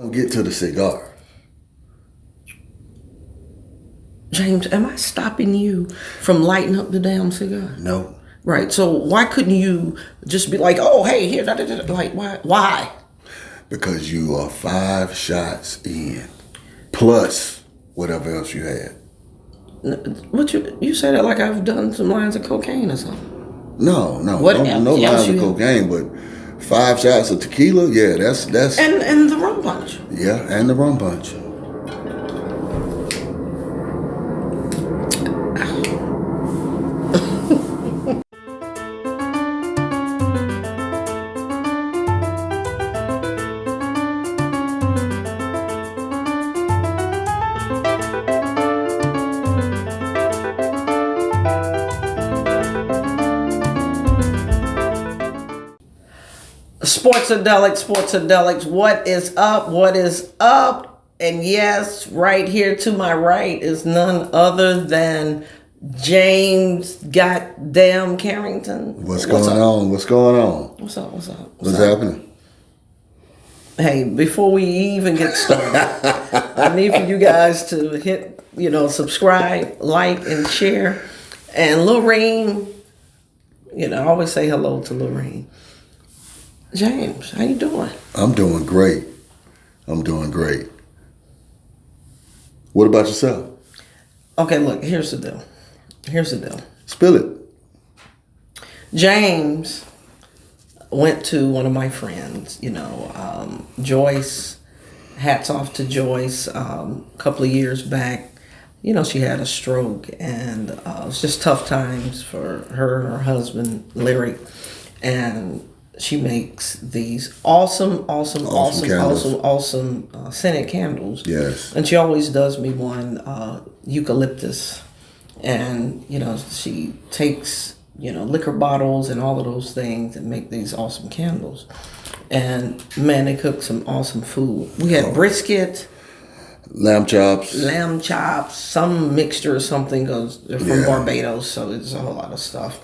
Get to the cigar. James, am I stopping you from lighting up the damn cigar? No. Right. So why couldn't you just be like, oh, hey, here, da, da, da, like, why? Why? Because you are 5 shots in, plus whatever else you had. What you say that like I've done some lines of cocaine or something? No, What no else lines of cocaine, but 5 shots of tequila. Yeah, that's and the rum punch. yeah, and the rum punch. Sports-A-Delic, Sports-A-Delics. What is up? What is up? And yes, right here to my right is none other than James goddamn Carrington. What's going on? What's going on? What's up? What's up? What's happening? Hey, before we even get started, I need for you guys to hit, subscribe, like, and share. And Lorraine, I always say hello to Lorraine. James, how you doing? I'm doing great. What about yourself? Okay, look, here's the deal. Spill it. James went to one of my friends, Joyce. Hats off to Joyce. A couple of years back, she had a stroke, and it was just tough times for her and her husband, Larry. And she makes these awesome scented candles. Yes. And she always does me one eucalyptus. And, she takes, liquor bottles and all of those things and make these awesome candles. And, man, they cook some awesome food. We had brisket. Lamb chops, some mixture or something, because they're from Barbados, so it's a whole lot of stuff.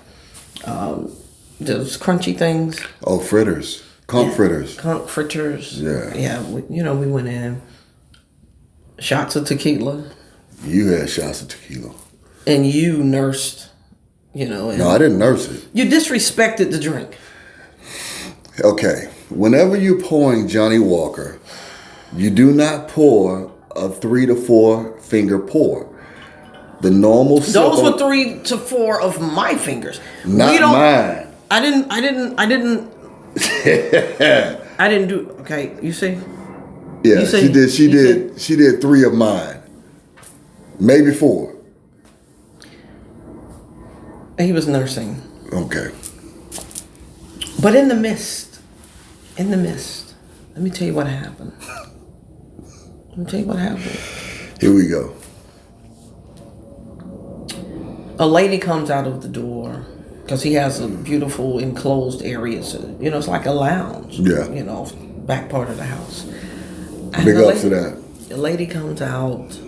Those crunchy things. Oh, fritters. Conch fritters. Conch fritters. Yeah. Yeah, we went in. Shots of tequila. You had shots of tequila. And you nursed, No, I didn't nurse it. You disrespected the drink. Okay. Whenever you're pouring Johnny Walker, you do not pour a 3 to 4 finger pour. The normal Those were 3 to 4 of my fingers. Not mine. I didn't do. Okay, you see. Yeah, she did 3 of mine, maybe 4. He was nursing. Okay. But in the mist, let me tell you what happened. Here we go. A lady comes out of the door. Because he has a beautiful enclosed area, so it's like a lounge. Yeah. Back part of the house. And Big ups to that. The lady comes out,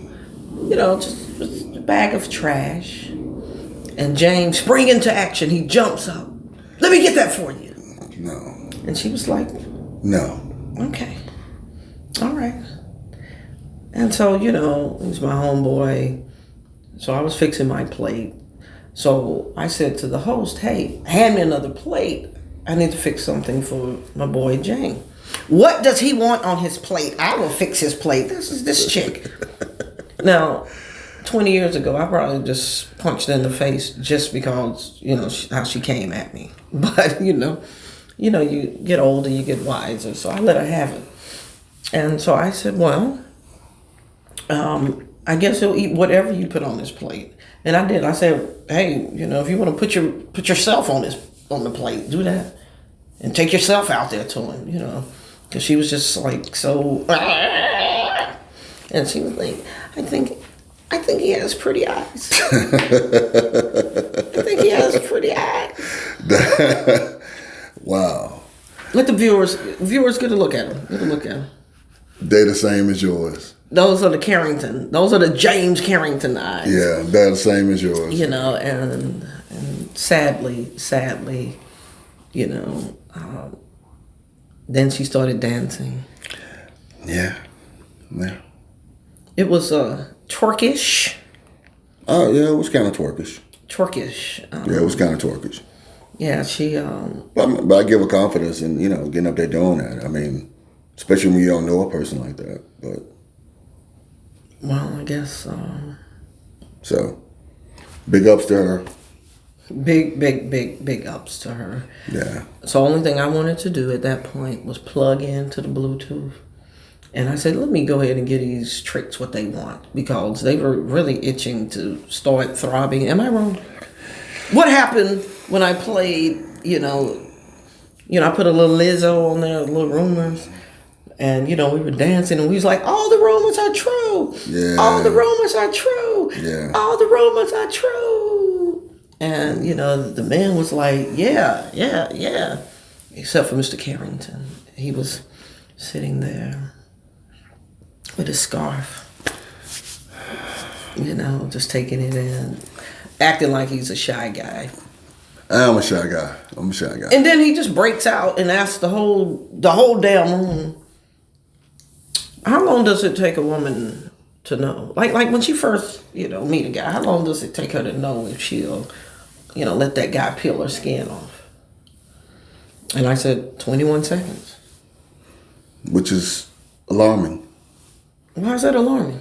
just a bag of trash, and James spring into action. He jumps up. Let me get that for you. No. And she was like, no. Okay, all right. And so he's my homeboy. So I was fixing my plate. So I said to the host, hey, hand me another plate. I need to fix something for my boy Jane. What does he want on his plate? I will fix his plate. This is this chick. Now, 20 years ago, I probably just punched her in the face just because, how she came at me. But, you get older, you get wiser. So I let her have it. And so I said, well, I guess he'll eat whatever you put on his plate. And I did. I said, hey, if you want to put yourself on the plate, do that. And take yourself out there to him, Because she was just like so. And she was like, I think he has pretty eyes. Wow. Let the viewers get a look at him. They're the same as yours. Those are the Carrington. Those are the James Carrington eyes. Yeah, they're the same as yours. And sadly, then she started dancing. Yeah. Yeah. It was Turkish. Oh, yeah, it was kind of twerkish. Turkish. Yeah, it was kind of twerkish. Yeah, she. But I give her confidence in, getting up there doing that. I mean, especially when you don't know a person like that. But Well, I guess. so, big ups to her. Big ups to her. Yeah. So only thing I wanted to do at that point was plug into the Bluetooth. And I said, let me go ahead and get these tricks what they want, because they were really itching to start throbbing. Am I wrong? What happened when I played, I put a little Lizzo on there, little rumors. And, we were dancing and we was like, all the rumors are true. Yeah. All the rumors are true. Yeah. All the rumors are true. And, the man was like, yeah. Except for Mr. Carrington. He was sitting there with his scarf, just taking it in, acting like he's a shy guy. I'm a shy guy. And then he just breaks out and asks the whole damn room, how long does it take a woman to know? Like when she first, meet a guy, how long does it take her to know if she'll, let that guy peel her skin off? And I said, 21 seconds. Which is alarming. Why is that alarming?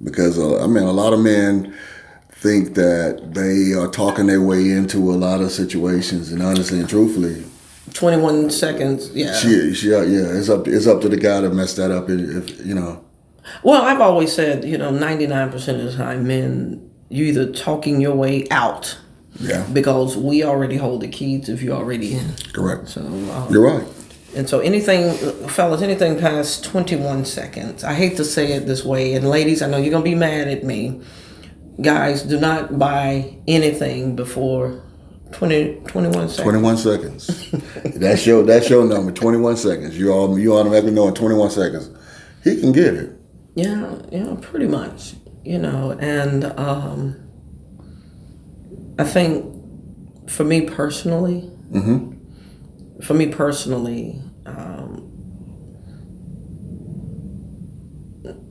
Because, a lot of men think that they are talking their way into a lot of situations, and honestly and truthfully, 21 seconds, yeah. It's up to the guy to mess that up. If. Well, I've always said, 99% of the time, men, you either talking your way out. Yeah. Because we already hold the keys if you're already in. Correct. So you're right. And so anything past 21 seconds, I hate to say it this way, and ladies, I know you're going to be mad at me. Guys, do not buy anything before 21 seconds. 21 seconds. That's your number, 21 seconds. You automatically know in 21 seconds, he can get it. Yeah, pretty much. And I think for me personally,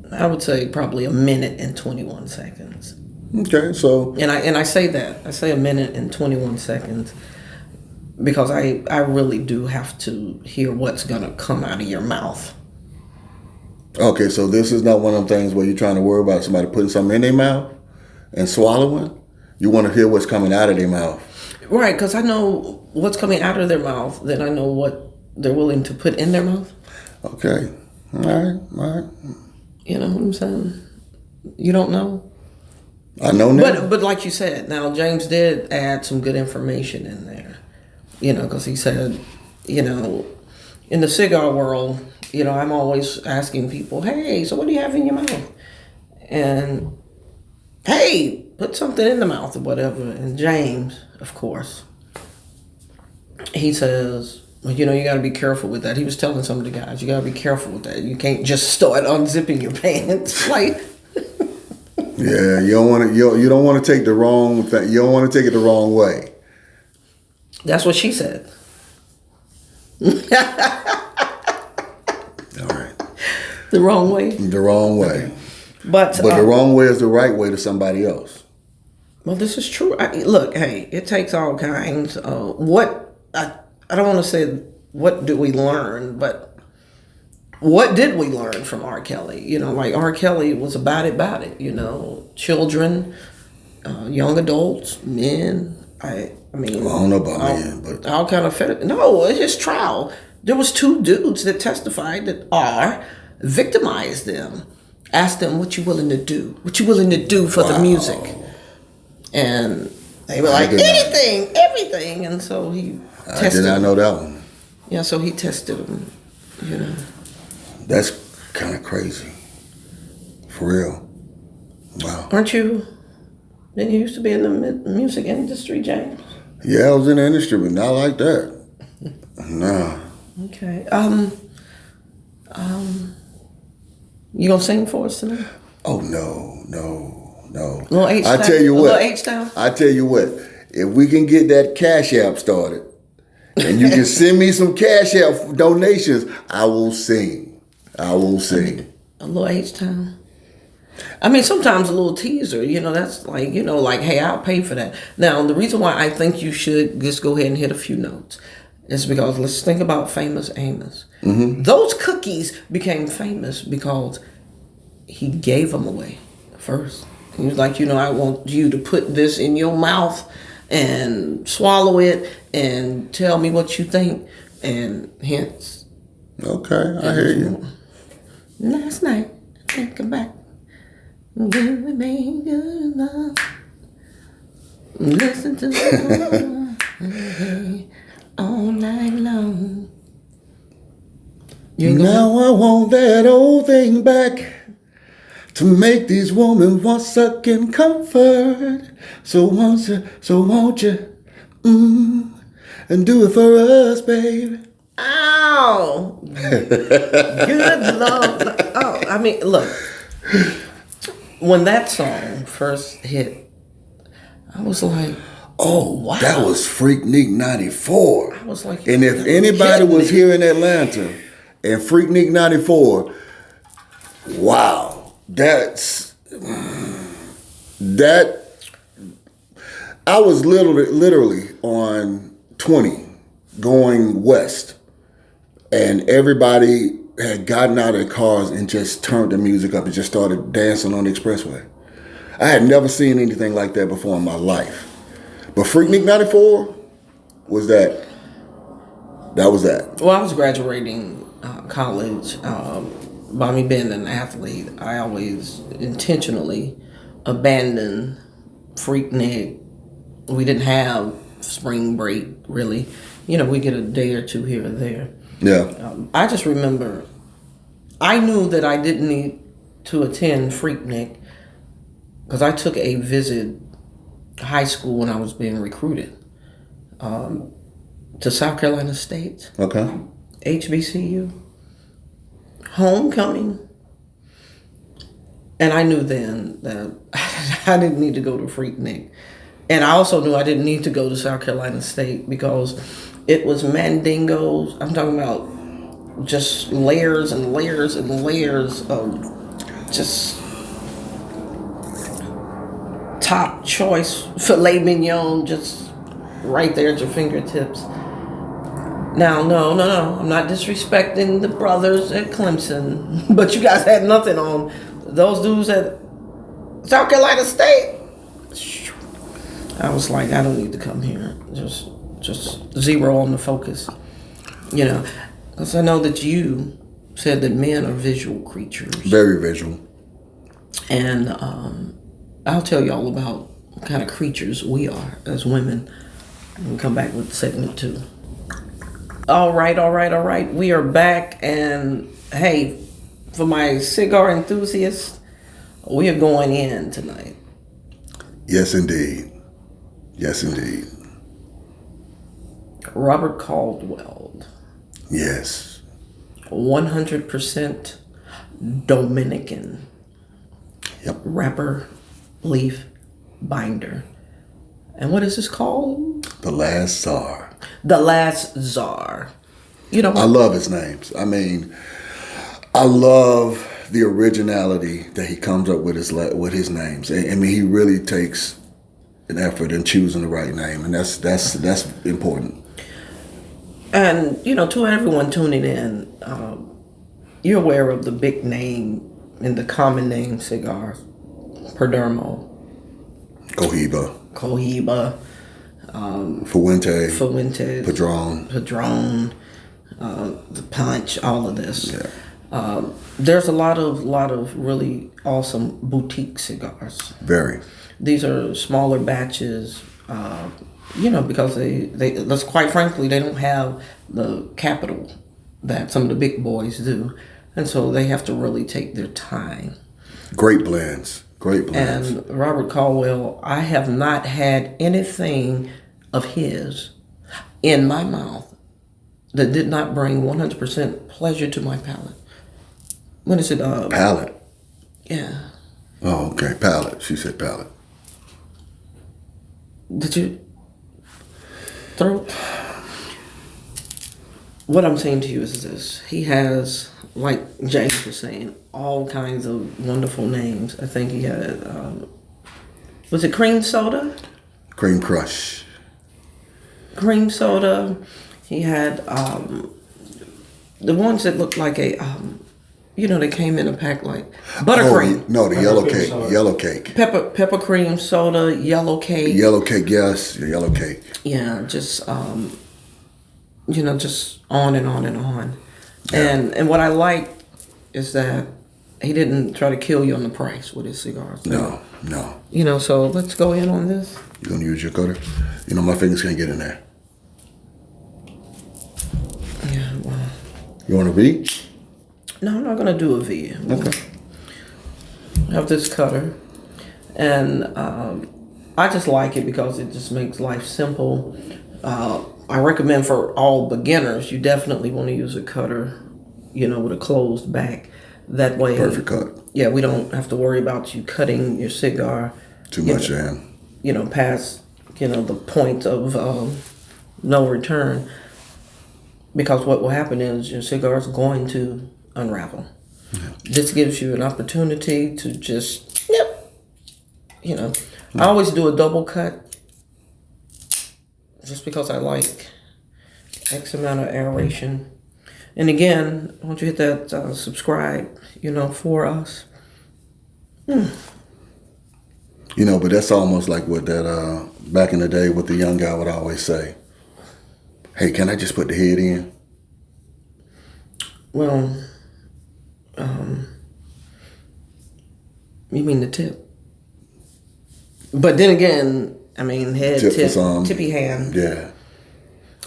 I would say probably a minute and 21 seconds. Okay, so and I say that. I say a minute and 21 seconds because I really do have to hear what's gonna come out of your mouth. Okay, so this is not one of them things where you're trying to worry about somebody putting something in their mouth and swallowing. You want to hear what's coming out of their mouth. Right, because I know what's coming out of their mouth, then I know what they're willing to put in their mouth. Okay. All right. You know what I'm saying? You don't know? I know now. But like you said, now James did add some good information in there. Because he said, in the cigar world, I'm always asking people, hey, so what do you have in your mouth? And, hey, put something in the mouth or whatever. And James, of course, he says, well, you got to be careful with that. He was telling some of the guys, you got to be careful with that. You can't just start unzipping your pants. Like, yeah, you don't want to take the wrong thing. You don't want to take it the wrong way. That's what she said. All right. The wrong way? The wrong way. But the wrong way is the right way to somebody else. Well, this is true. Look, hey, it takes all kinds. I don't want to say what do we learn, but what did we learn from R. Kelly? Like R. Kelly was about it. Children, young adults, men. I don't know about men, but all kind of no, it's his trial. There was 2 dudes that testified that R victimized them, asked them, "What you willing to do? What you willing to do for the music?" And they were like, "Anything, everything." And so he tested. I did not know that one. Yeah, so he tested them. That's kind of crazy. For real. Wow. Aren't you? Didn't you used to be in the music industry, James? Yeah, I was in the industry, but not like that. Nah. Okay. You gonna sing for us tonight? Oh no. Little H I tell you what. Little H down. I tell you what. If we can get that Cash App started, and you can send me some Cash App donations, I will sing. I will see. A little H-Town. I mean, sometimes a little teaser, that's like, like, hey, I'll pay for that. Now, the reason why I think you should just go ahead and hit a few notes is because let's think about Famous Amos. Mm-hmm. Those cookies became famous because he gave them away first. He was like, I want you to put this in your mouth and swallow it and tell me what you think. And hence. Okay, I hear you. Last night, think back. When we made good love. Listen to the all night long. Now I want that old thing back to make these women want sucking comfort. So won't you, and do it for us, baby. Ow! Good love. Oh, I mean, look. When that song first hit, I was like, oh, wow. That was Freaknik 94. I was like, and if anybody was here in Atlanta and Freaknik 94, wow, that I was literally on 20 going west, and everybody had gotten out of their cars and just turned the music up and just started dancing on the expressway. I had never seen anything like that before in my life. But Freaknik 94 was that. That was that. Well, I was graduating college. By me being an athlete, I always intentionally abandoned Freaknik. We didn't have spring break, really. We get a day or two here or there. Yeah. I just remember, I knew that I didn't need to attend Freaknik because I took a visit high school when I was being recruited to South Carolina State. Okay. HBCU. Homecoming. And I knew then that I didn't need to go to Freaknik. And I also knew I didn't need to go to South Carolina State because it was mandingos. I'm talking about just layers and layers and layers of just top choice filet mignon just right there at your fingertips. Now, no. I'm not disrespecting the brothers at Clemson, but you guys had nothing on those dudes at South Carolina State. I was like, I don't need to come here. Just zero on the focus. Because I know that you said that men are visual creatures. Very visual. And I'll tell you all about what kind of creatures we are as women. We'll come back with segment 2. All right. We are back. And hey, for my cigar enthusiasts, we are going in tonight. Yes, indeed. Robert Caldwell. Yes. 100% Dominican. Yep. Wrapper, leaf, binder. And what is this called? The Last Czar. The Last Czar. I love his names. I mean, I love the originality that he comes up with his names. I mean, he really takes an effort in choosing the right name, and that's important. And to everyone tuning in, you're aware of the big name and the common name cigars: Perdomo, Cohiba, Fuente, Padron, the Punch, all of this. Yeah. There's a lot of really awesome boutique cigars. Very. These are smaller batches, because they let's quite frankly, they don't have the capital that some of the big boys do. And so they have to really take their time. Great blends. And Robert Caldwell, I have not had anything of his in my mouth that did not bring 100% pleasure to my palate. What is it? Palate? Yeah. Oh, okay. Palate. She said palate. Did you throat? what I'm saying to you is this: he has, like James was saying, all kinds of wonderful names. I think he had, was it cream soda? Cream Crush. Cream soda. He had the ones that looked like a, they came in a pack like buttercream. Oh, no, the yellow cake. Soda. Yellow cake. Pepper cream soda, yellow cake. Yellow cake, yes. The yellow cake. Yeah, just just on and on and on. Yeah. And what I like is that he didn't try to kill you on the price with his cigars. No. So let's go in on this. You gonna use your cutter? My fingers can't get in there. Yeah, well. You want a V? No, I'm not gonna do a V. Okay. I have this cutter, and I just like it because it just makes life simple. I recommend for all beginners, you definitely want to use a cutter, with a closed back. That way, Perfect cut. Yeah, we don't have to worry about you cutting your cigar Too much in. Past the point of no return, because what will happen is your cigar is going to unravel. Yeah. This gives you an opportunity to just I always do a double cut just because I like X amount of aeration. And again, why don't you hit that subscribe, for us. But that's almost like what that back in the day, what the young guy would always say. Hey, can I just put the head in? Well, you mean the tip? But then again, head, tip, tippy hand. Yeah.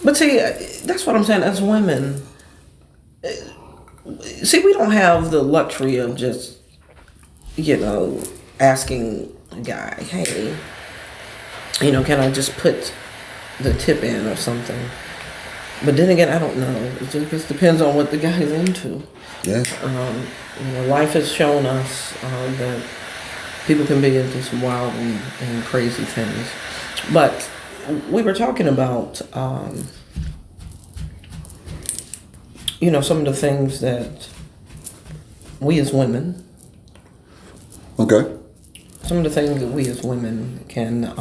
But see, that's what I'm saying. As women, see, we don't have the luxury of just, asking a guy, hey, can I just put the tip in or something? But then again, I don't know. It just depends on what the guy's into. Yeah. Life has shown us that people can be into some wild and crazy things. But we were talking about, some of the things that we as women. Okay. Some of the things that we as women can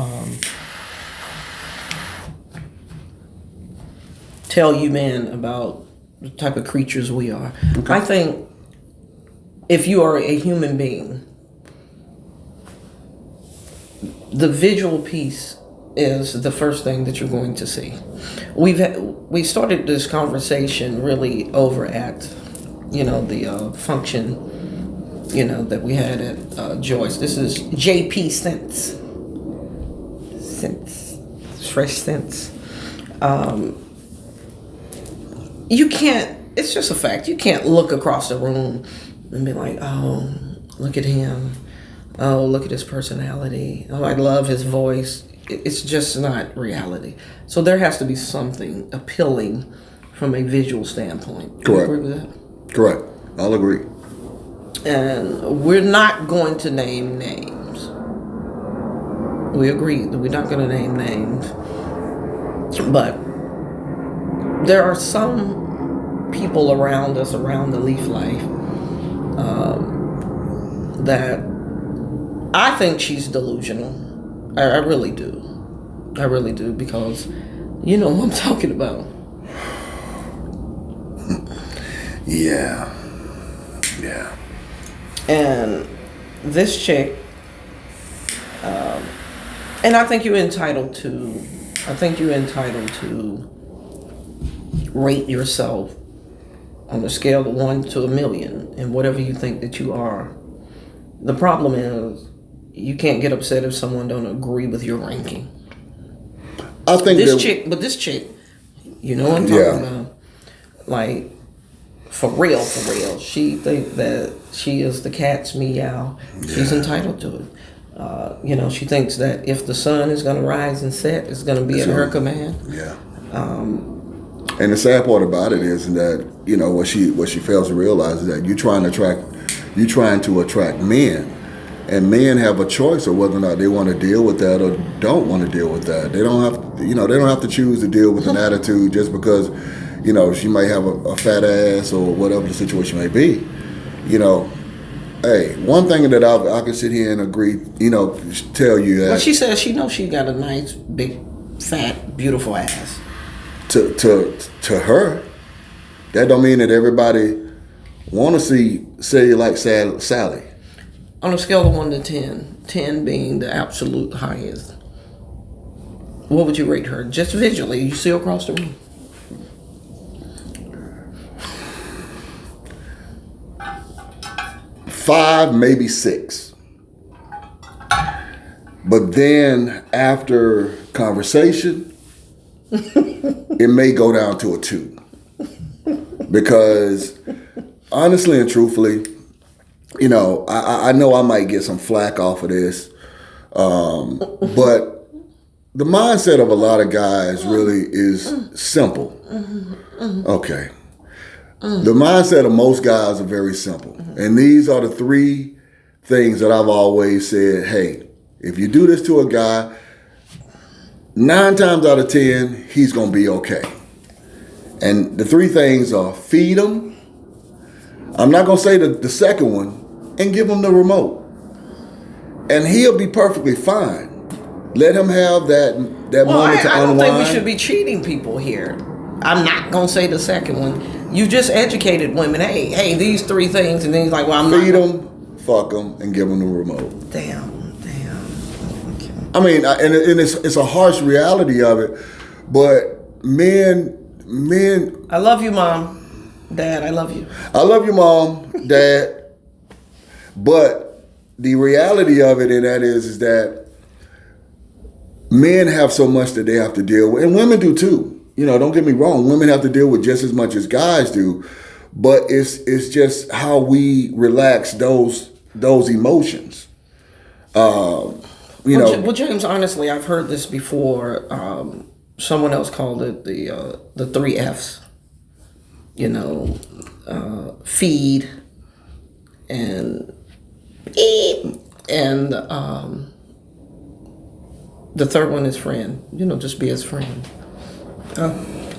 tell you men about the type of creatures we are. Okay. I think if you are a human being, the visual piece is the first thing that you're going to see. We started this conversation really over at, the function, that we had at Joyce. This is JP Scents. Fresh Scents. You can't, it's just a fact, you can't look across the room and be like, oh, look at him. Oh, look at his personality. Oh, I love his voice. It's just not reality. So there has to be something appealing from a visual standpoint. Do you agree with that? Correct. I'll agree. And we're not going to name names. We agree that we're not going to name names. But there are some people around us, around the leaf life, that I think she's delusional. I really do. I really do, because you know what I'm talking about. Yeah. And this chick, and I think you're entitled to rate yourself on a scale of 1 to 1,000,000 and whatever you think that you are. The problem is you can't get upset if someone don't agree with your ranking. I think this chick, you know what I'm talking about? Like, for real, she think that she is the cat's meow. Yeah. She's entitled to it. She thinks that if the sun is going to rise and set, it's going to be at her command. Yeah. And the sad part about it is that what she fails to realize is that you're trying to attract men, and men have a choice of whether or not they want to deal with that or don't want to deal with that. They don't have to choose to deal with an attitude just because She might have a fat ass or whatever the situation may be. Hey, one thing that I can sit here and agree, tell you that. Well, she says she knows she got a nice, big, fat, beautiful ass. To her, that don't mean that everybody want to say you like Sally. On a scale of 1 to 10, 10 being the absolute highest, what would you rate her? Just visually, you see her across the room. 5, maybe 6. But then after conversation, it may go down to a 2. Because honestly and truthfully, I know I might get some flack off of this, but the mindset of a lot of guys really is simple. Okay. The mindset of most guys are very simple. And these are the 3 things that I've always said, hey, if you do this to a guy, 9 times out of 10, he's going to be okay. And the 3 things are feed him. I'm not going to say the second one, and give him the remote. And he'll be perfectly fine. Let him have that moment to unwind. I don't think we should be cheating people here. I'm not going to say the second one. You just educated women. Hey, these 3 things. And then he's like, well, I'm feed them, fuck them, and give them the remote. Damn. Okay. I mean, and it's a harsh reality of it. But men. I love you, Mom. Dad, I love you. I love you, Mom, Dad. But the reality of it, and that is that men have so much that they have to deal with, and women do too. Don't get me wrong. Women have to deal with just as much as guys do, but it's just how we relax those emotions. Well, James, honestly, I've heard this before. Someone else called it the 3 F's. Feed and eat, and the third one is friend. Just be his friend.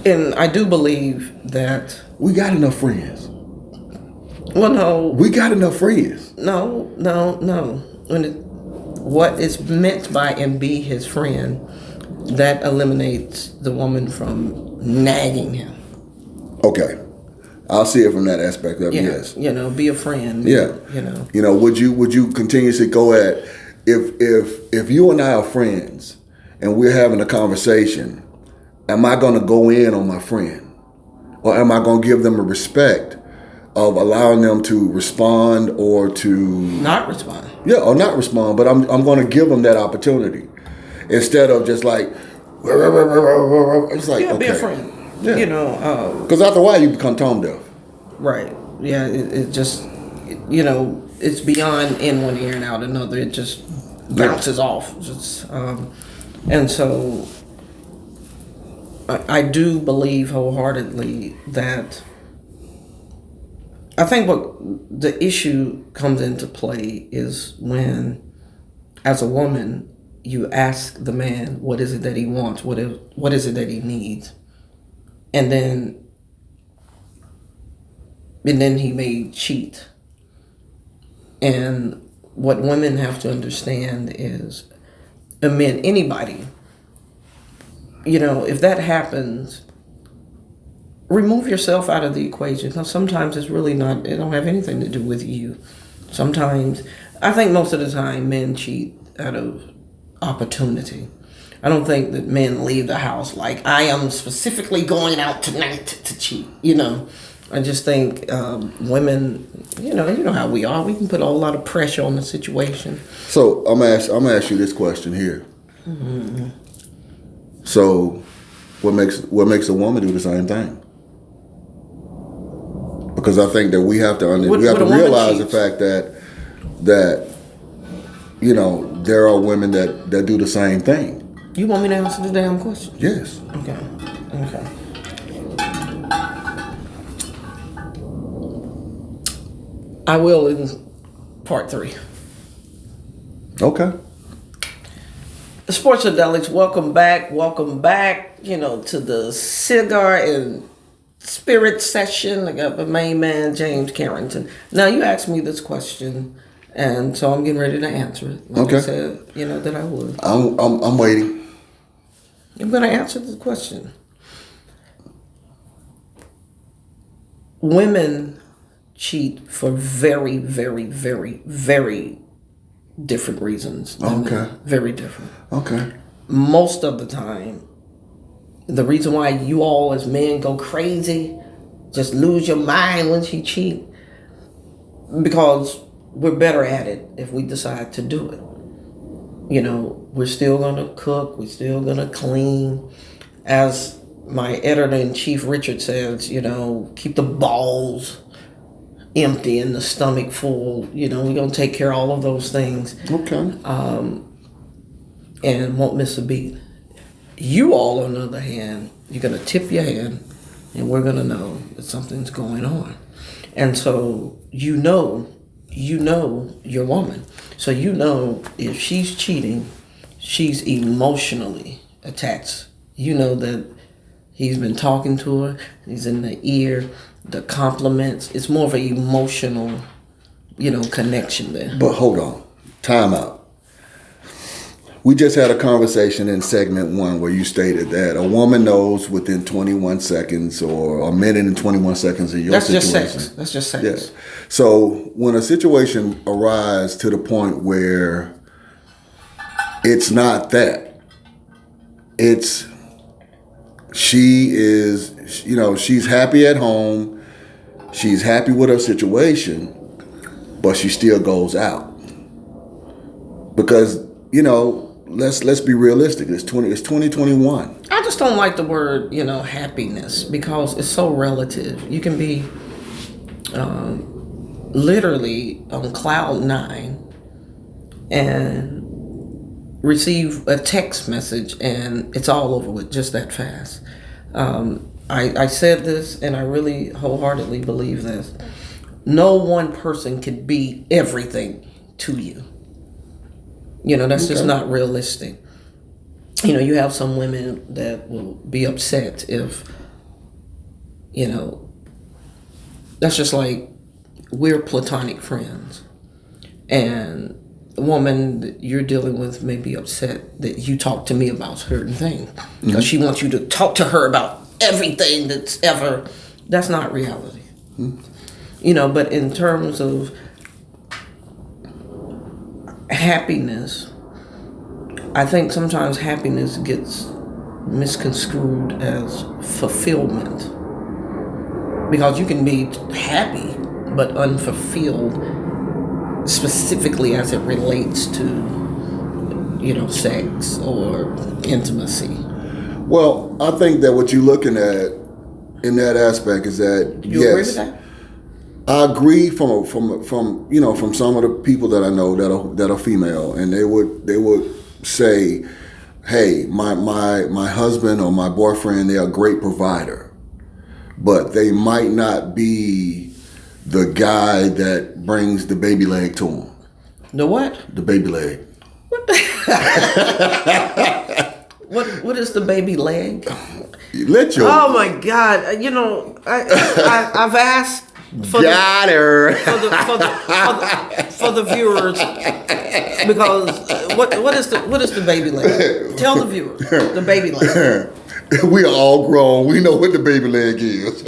And I do believe that we got enough friends. Well, no, we got enough friends. No. What is meant by and be his friend, that eliminates the woman from nagging him. Okay. I'll see it from that aspect of it, yes. Be a friend. Yeah. Would you continuously go at if you and I are friends and we're having a conversation, am I going to go in on my friend? Or am I going to give them a respect of allowing them to respond or to not respond? Yeah, or not respond, but I'm going to give them that opportunity instead of just like it's like okay. Be a friend. Yeah. Because after a while you become tone deaf. Right. Yeah. It just it's beyond in one ear and out another. It just bounces off. And so I do believe wholeheartedly that I think what the issue comes into play is when, as a woman, you ask the man what is it that he wants, what is it that he needs, and then he may cheat. And what women have to understand is, men, anybody, if that happens, remove yourself out of the equation, because sometimes it's really not, it don't have anything to do with you. Sometimes, I think most of the time, men cheat out of opportunity. I don't think that men leave the house like, I am specifically going out tonight to cheat, I just think women, you know how we are. We can put a whole lot of pressure on the situation. So I'm gonna ask you this question here. Mm-hmm. So, what makes a woman do the same thing? Because I think that we have to realize the fact that there are women that do the same thing. You want me to answer the damn question? Yes. Okay. I will in part 3. Okay. The Sports-A-Delics, welcome back, to the Cigar and spirit session. I got my main man, James Carrington. Now, you asked me this question, and so I'm getting ready to answer it. Like I said, that I would. I'm waiting. I'm going to answer the question. Women cheat for very, very, very, very different reasons. Men. Very different. Okay. Most of the time, the reason why you all as men go crazy, just lose your mind when she cheat, because we're better at it if we decide to do it. We're still gonna cook, we're still gonna clean. As my editor-in-chief Richard says, keep the balls empty and the stomach full. We're gonna take care of all of those things. Okay. And won't miss a beat. You all, on the other hand, you're going to tip your hand, and we're going to know that something's going on. And so you know your woman. So if she's cheating, she's emotionally attached. That he's been talking to her, he's in the ear, the compliments. It's more of an emotional, connection there. But hold on. Time out. We just had a conversation in segment 1 where you stated that a woman knows within 21 seconds or a minute and 21 seconds of your situation. That's just sex. Yes. So when a situation arises to the point where it's not that, it's she's happy at home, she's happy with her situation, but she still goes out. Because, let's be realistic. It's 2021. I just don't like the word, happiness, because it's so relative. You can be literally on cloud 9 and receive a text message and it's all over with just that fast. I said this, and I really wholeheartedly believe this. No one person can be everything to you. That's just not realistic. You have some women that will be upset if, that's just like we're platonic friends. And the woman that you're dealing with may be upset that you talk to me about certain things. Because she wants you to talk to her about everything that's not reality. But in terms of happiness, I think sometimes happiness gets misconstrued as fulfillment, because you can be happy but unfulfilled, specifically as it relates to sex or intimacy. Well, I think that what you're looking at in that aspect is that you agree with that? I agree from some of the people that I know that are female, and they would say, hey, my husband or my boyfriend, they're a great provider, but they might not be the guy that brings the baby leg to them. The what? The baby leg. What the what is the baby leg? Oh my God! I've asked. Got her. For the viewers, because what is the baby leg? Tell the viewers the baby leg. We are all grown. We know what the baby leg is.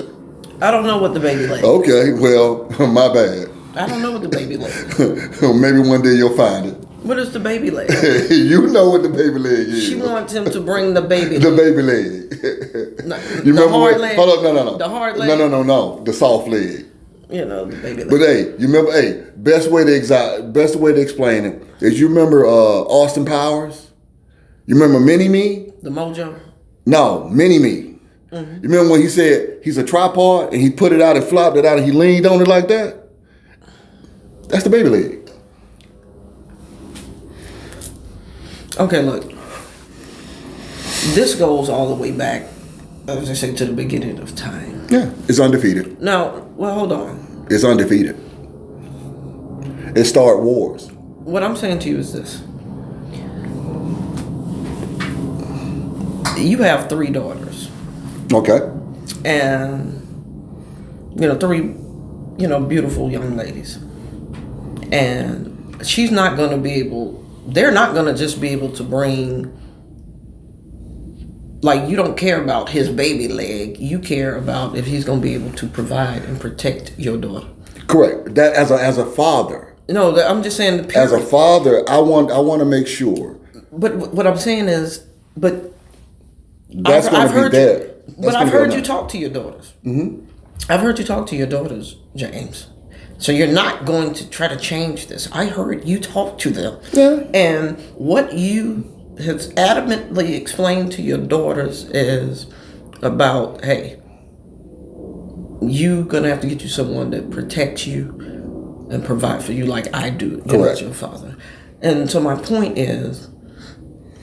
I don't know what the baby leg is. Okay, well, my bad. I don't know what the baby leg is. Maybe one day you'll find it. What is the baby leg? You know what the baby leg is. She wants him to bring the baby leg. The baby leg. No, you remember hard leg? Hold up, no. The hard leg? No. The soft leg. The baby leg. But hey, you remember, best way to explain it is, you remember Austin Powers? You remember Mini-Me? The Mojo? No, Mini-Me. Mm-hmm. You remember when he said he's a tripod and he put it out and flopped it out and he leaned on it like that? That's the baby leg. Okay, look. This goes all the way back, as I say, to the beginning of time. Yeah, it's undefeated. No, well, hold on. It's undefeated. It started wars. What I'm saying to you is this. You have 3 daughters. Okay. And three, beautiful young ladies. And she's not going to be able, they're not going to just be able to bring, like, you don't care about his baby leg. You care about if he's going to be able to provide and protect your daughter. Correct. That as a father. No, I'm just saying. As a father, I want to make sure. But what I'm saying is, but that's going to be there. But I've heard you talk to your daughters. Mm-hmm. I've heard you talk to your daughters, James. So you're not going to try to change this. I heard you talk to them. Yeah. And what you have adamantly explained to your daughters is about, hey, you're going to have to get you someone that protects you and provide for you like I do. As your father. And so my point is,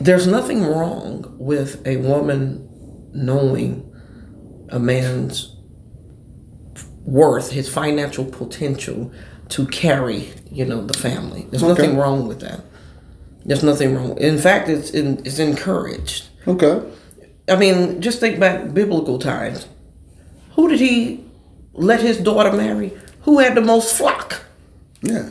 there's nothing wrong with a woman knowing a man's worth, his financial potential to carry, the family. There's nothing wrong with that. There's nothing wrong. In fact, it's encouraged. Okay. I mean, just think back biblical times. Who did he let his daughter marry? Who had the most flock? Yeah.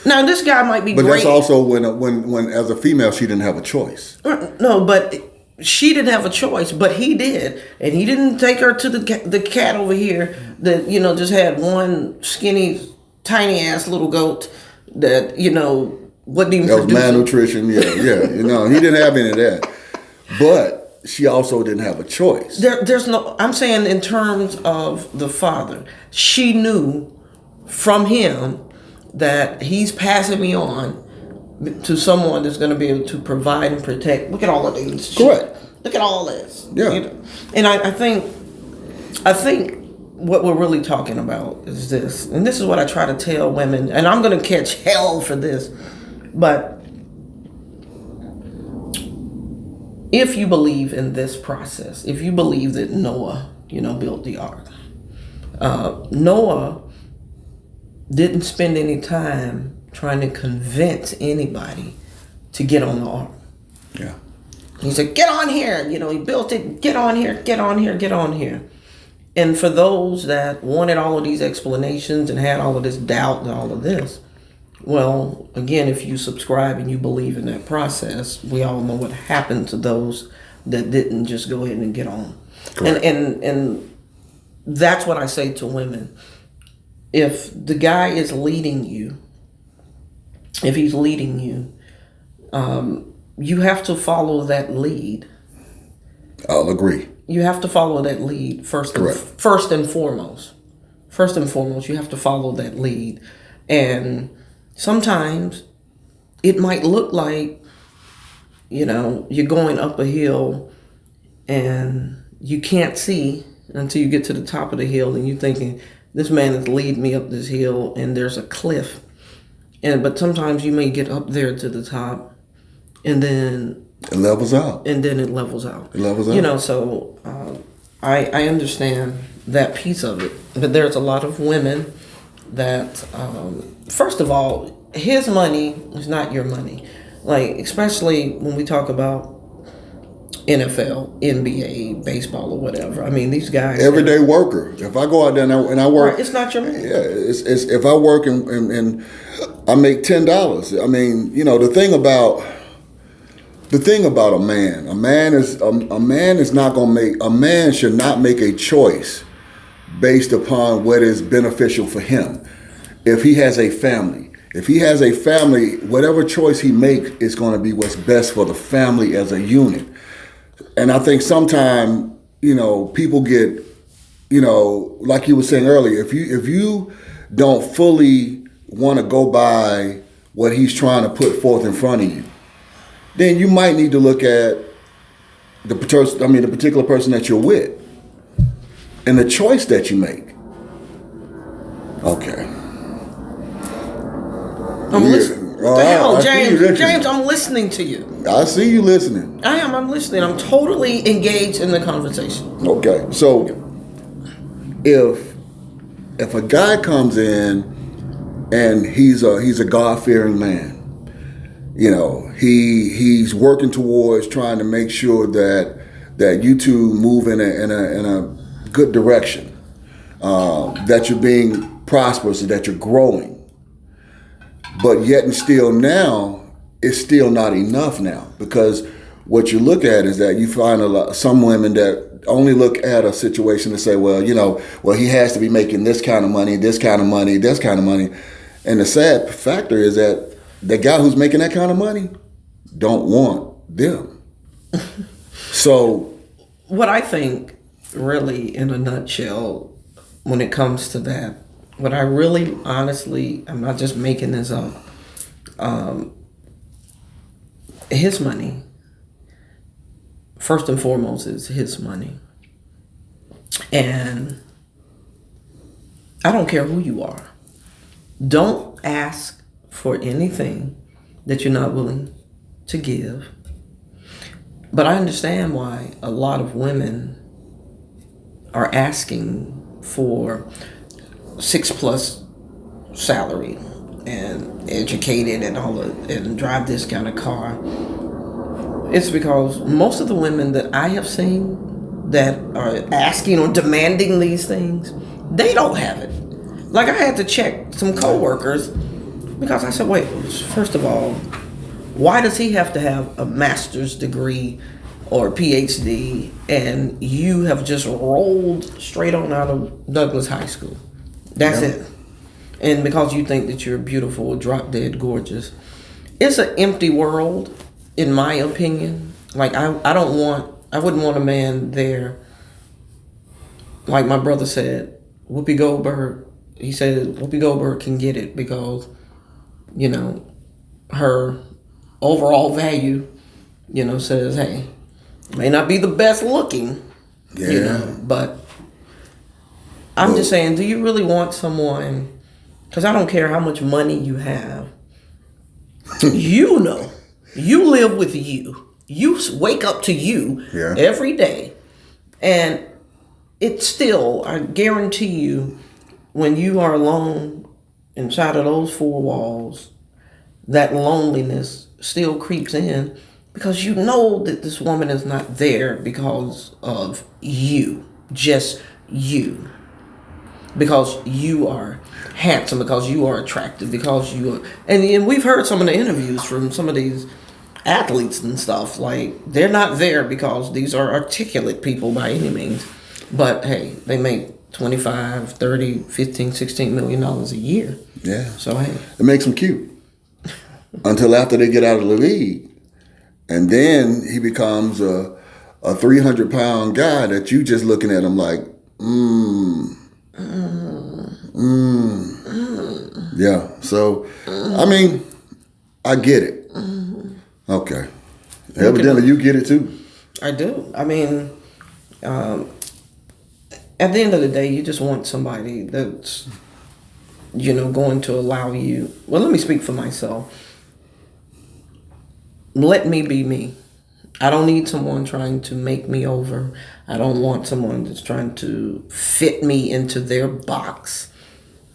Now this guy might be but great. That's also when as a female she didn't have a choice. No, but she didn't have a choice, but he did, and he didn't take her to the cat over here that just had one skinny, tiny ass little goat that wasn't even. That was malnutrition. Yeah. He didn't have any of that, but she also didn't have a choice. There's no. I'm saying in terms of the father, she knew from him that he's passing me on to someone that's going to be able to provide and protect. Look at all of these. Correct. Look at all this. Yeah. And I think what we're really talking about is this, and this is what I try to tell women, and I'm going to catch hell for this, but if you believe in this process, if you believe that Noah, built the ark, Noah didn't spend any time trying to convince anybody to get on the ark. Yeah. He said, get on here. He built it. Get on here, get on here, get on here. And for those that wanted all of these explanations and had all of this doubt and all of this, well, again, if you subscribe and you believe in that process, we all know what happened to those that didn't just go ahead and get on. And that's what I say to women. If the guy is leading you, if he's leading you, you have to follow that lead. I'll agree. You have to follow that lead first and foremost. First and foremost, you have to follow that lead. And sometimes it might look like, you're going up a hill and you can't see until you get to the top of the hill and you're thinking, this man is leading me up this hill and there's a cliff. But sometimes you may get up there to the top and then it levels out. And then it levels out. So I understand that piece of it. But there's a lot of women that, first of all, his money is not your money. Like, especially when we talk about NFL, NBA, baseball, or whatever. I mean, these guys. Everyday worker. If I go out there and I work. Right, it's not your money. Yeah, it's if I work and I make $10. I mean, the thing about a man is not going to make, a man should not make a choice based upon what is beneficial for him. If he has a family, whatever choice he makes is going to be what's best for the family as a unit. And I think sometimes, people get, like you were saying earlier, if you don't fully want to go by what he's trying to put forth in front of you, then you might need to look at the particular person that you're with and the choice that you make. Okay. I'm listening. What the hell, James? James, I'm listening to you. I see you listening. I am. I'm listening. I'm totally engaged in the conversation. Okay. So if a guy comes in and he's a God-fearing man, he's working towards trying to make sure that you two move in a good direction. that you're being prosperous, and that you're growing. But yet and still now, it's still not enough now, because what you look at is that you find some women that only look at a situation and say, well, he has to be making this kind of money, this kind of money, this kind of money. And the sad factor is that the guy who's making that kind of money don't want them. So what I think really in a nutshell, when it comes to that, what I really honestly, I'm not just making this up, his money, first and foremost, is his money. And I don't care who you are. Don't ask for anything that you're not willing to give. But I understand why a lot of women are asking for 6+ salary and educated and and drive this kind of car. It's because most of the women that I have seen that are asking or demanding these things, they don't have it. Like, I had to check some coworkers because I said, wait, first of all, why does he have to have a master's degree or a PhD and you have just rolled straight on out of Douglas High School? That's it. And because you think that you're beautiful, drop dead gorgeous. It's an empty world, in my opinion. Like, I wouldn't want a man there. Like my brother said, Whoopi Goldberg, he said Whoopi Goldberg can get it because, her overall value, says, hey, may not be the best looking, but I'm just saying, do you really want someone, because I don't care how much money you have, you live with you. You wake up to you every day. And it's still, I guarantee you, when you are alone inside of those four walls, that loneliness still creeps in because you know that this woman is not there because of you, just you. Because you are handsome, because you are attractive, because you are... And we've heard some of the interviews from some of these athletes and stuff. Like, they're not there because these are articulate people by any means. But, hey, they make 25, 30, 15, 16 million dollars a year. Yeah. So, hey. It makes them cute. Until after they get out of the league. And then he becomes a 300-pound guy that you just looking at him like, Yeah. So, I mean, I get it. Okay. Evidently, you get it too. I do. I mean, at the end of the day, you just want somebody that's, going to allow you. Well, let me speak for myself. Let me be me. I don't need someone trying to make me over. I don't want someone that's trying to fit me into their box.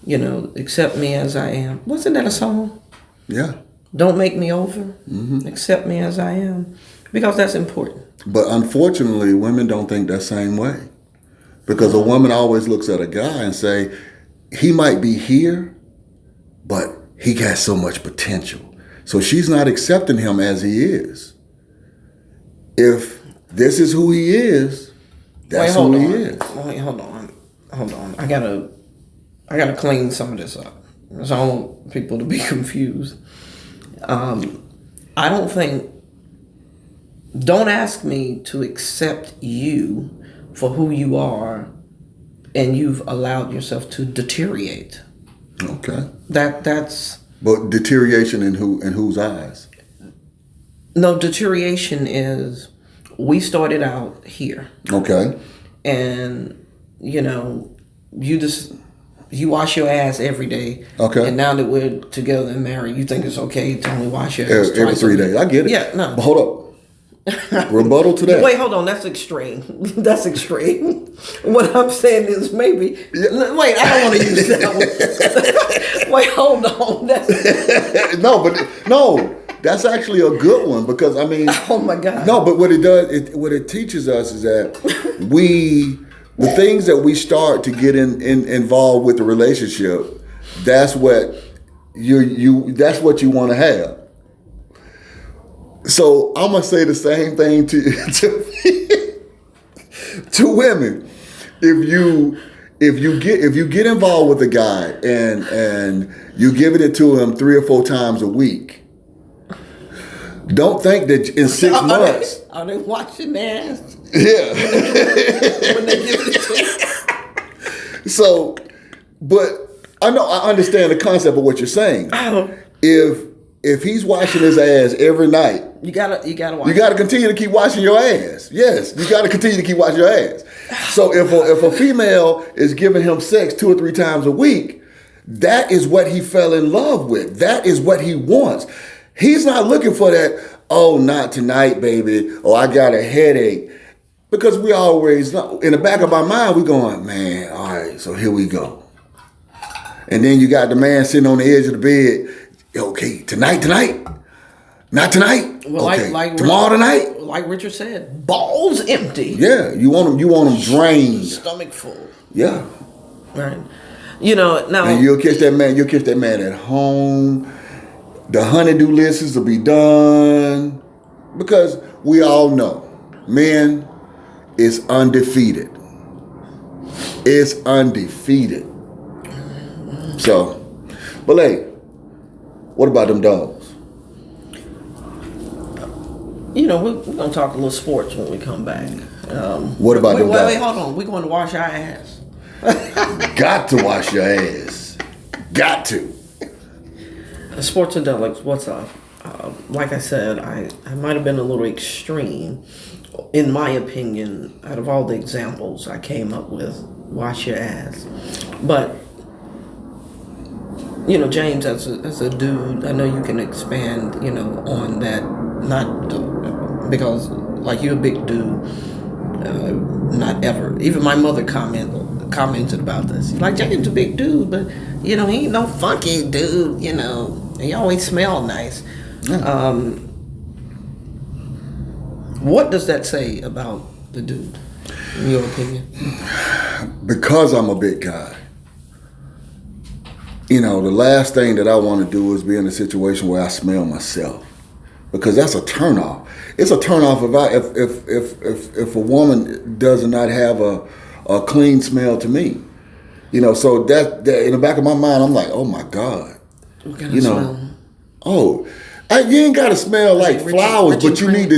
Accept me as I am. Wasn't that a song? Yeah. Don't make me over. Mm-hmm. Accept me as I am. Because that's important. But unfortunately, women don't think that same way. Because a woman always looks at a guy and say, he might be here, but he got so much potential. So she's not accepting him as he is. If this is who he is, that's who he is. Wait, hold on. I gotta clean some of this up. So I don't want people to be confused. I don't think. Don't ask me to accept you for who you are, and you've allowed yourself to deteriorate. Okay. That's. But deterioration in whose eyes? No, deterioration is, we started out here. Okay. And, you wash your ass every day. Okay. And now that we're together and married, you think it's okay to only wash your ass every 3 days. I get it. Yeah, no. But hold up. Rebuttal to that. Wait, hold on. That's extreme. That's extreme. What I'm saying is maybe... Yeah. Wait, I don't want to use that one. Wait, hold on. No, that's actually a good one because, I mean... Oh, my God. No, but what it does, what it teaches us is that we The things that we start to get involved with the relationship, that's what that's what you want to have. So I'm gonna say the same thing to women. If you get involved with a guy and you giving it to him 3 or 4 times a week, don't think that in 6 months. Are they watching their ass? Yeah. When they give it to you? So, but I understand the concept of what you're saying. Oh. If he's washing his ass every night, you gotta watch. You gotta continue to keep washing your ass. Yes, you gotta continue to keep washing your ass. So if a female is giving him sex 2 or 3 times a week, that is what he fell in love with. That is what he wants. He's not looking for that, oh, not tonight, baby, or I got a headache. Because we always, in the back of our mind, we're going, man, all right, so here we go. And then you got the man sitting on the edge of the bed, okay, tonight, not tonight, well, okay, like tomorrow tonight. Like Richard said, balls empty. Yeah, you want them drained. Stomach full. Yeah. Right. You know, now. And you'll catch that man at home. The honeydew lists will be done. Because we all know, men is undefeated. It's undefeated. So, but hey, what about them dogs? You know, we're going to talk a little sports when we come back. What about them dogs? Wait, hold on. We're going to wash our ass. Got to wash your ass. Got to. Sports-A-Delic, what's up? Like I said, I might have been a little extreme. In my opinion, out of all the examples I came up with, wash your ass. But, you know, James, as a dude, I know you can expand, you know, on that. Not because, like, you're a big dude. Not ever. Even my mother commented about this. Like, James a big dude, but, you know, he ain't no funky dude, you know. He always smell nice. Yeah. What does that say about the dude, in your opinion? Because I'm a big guy. You know, the last thing that I want to do is be in a situation where I smell myself. Because that's a turnoff. It's a turnoff if a woman does not have a clean smell to me. You know, so that in the back of my mind, I'm like, oh my God. What kind of smell? You ain't gotta smell like flowers, but you need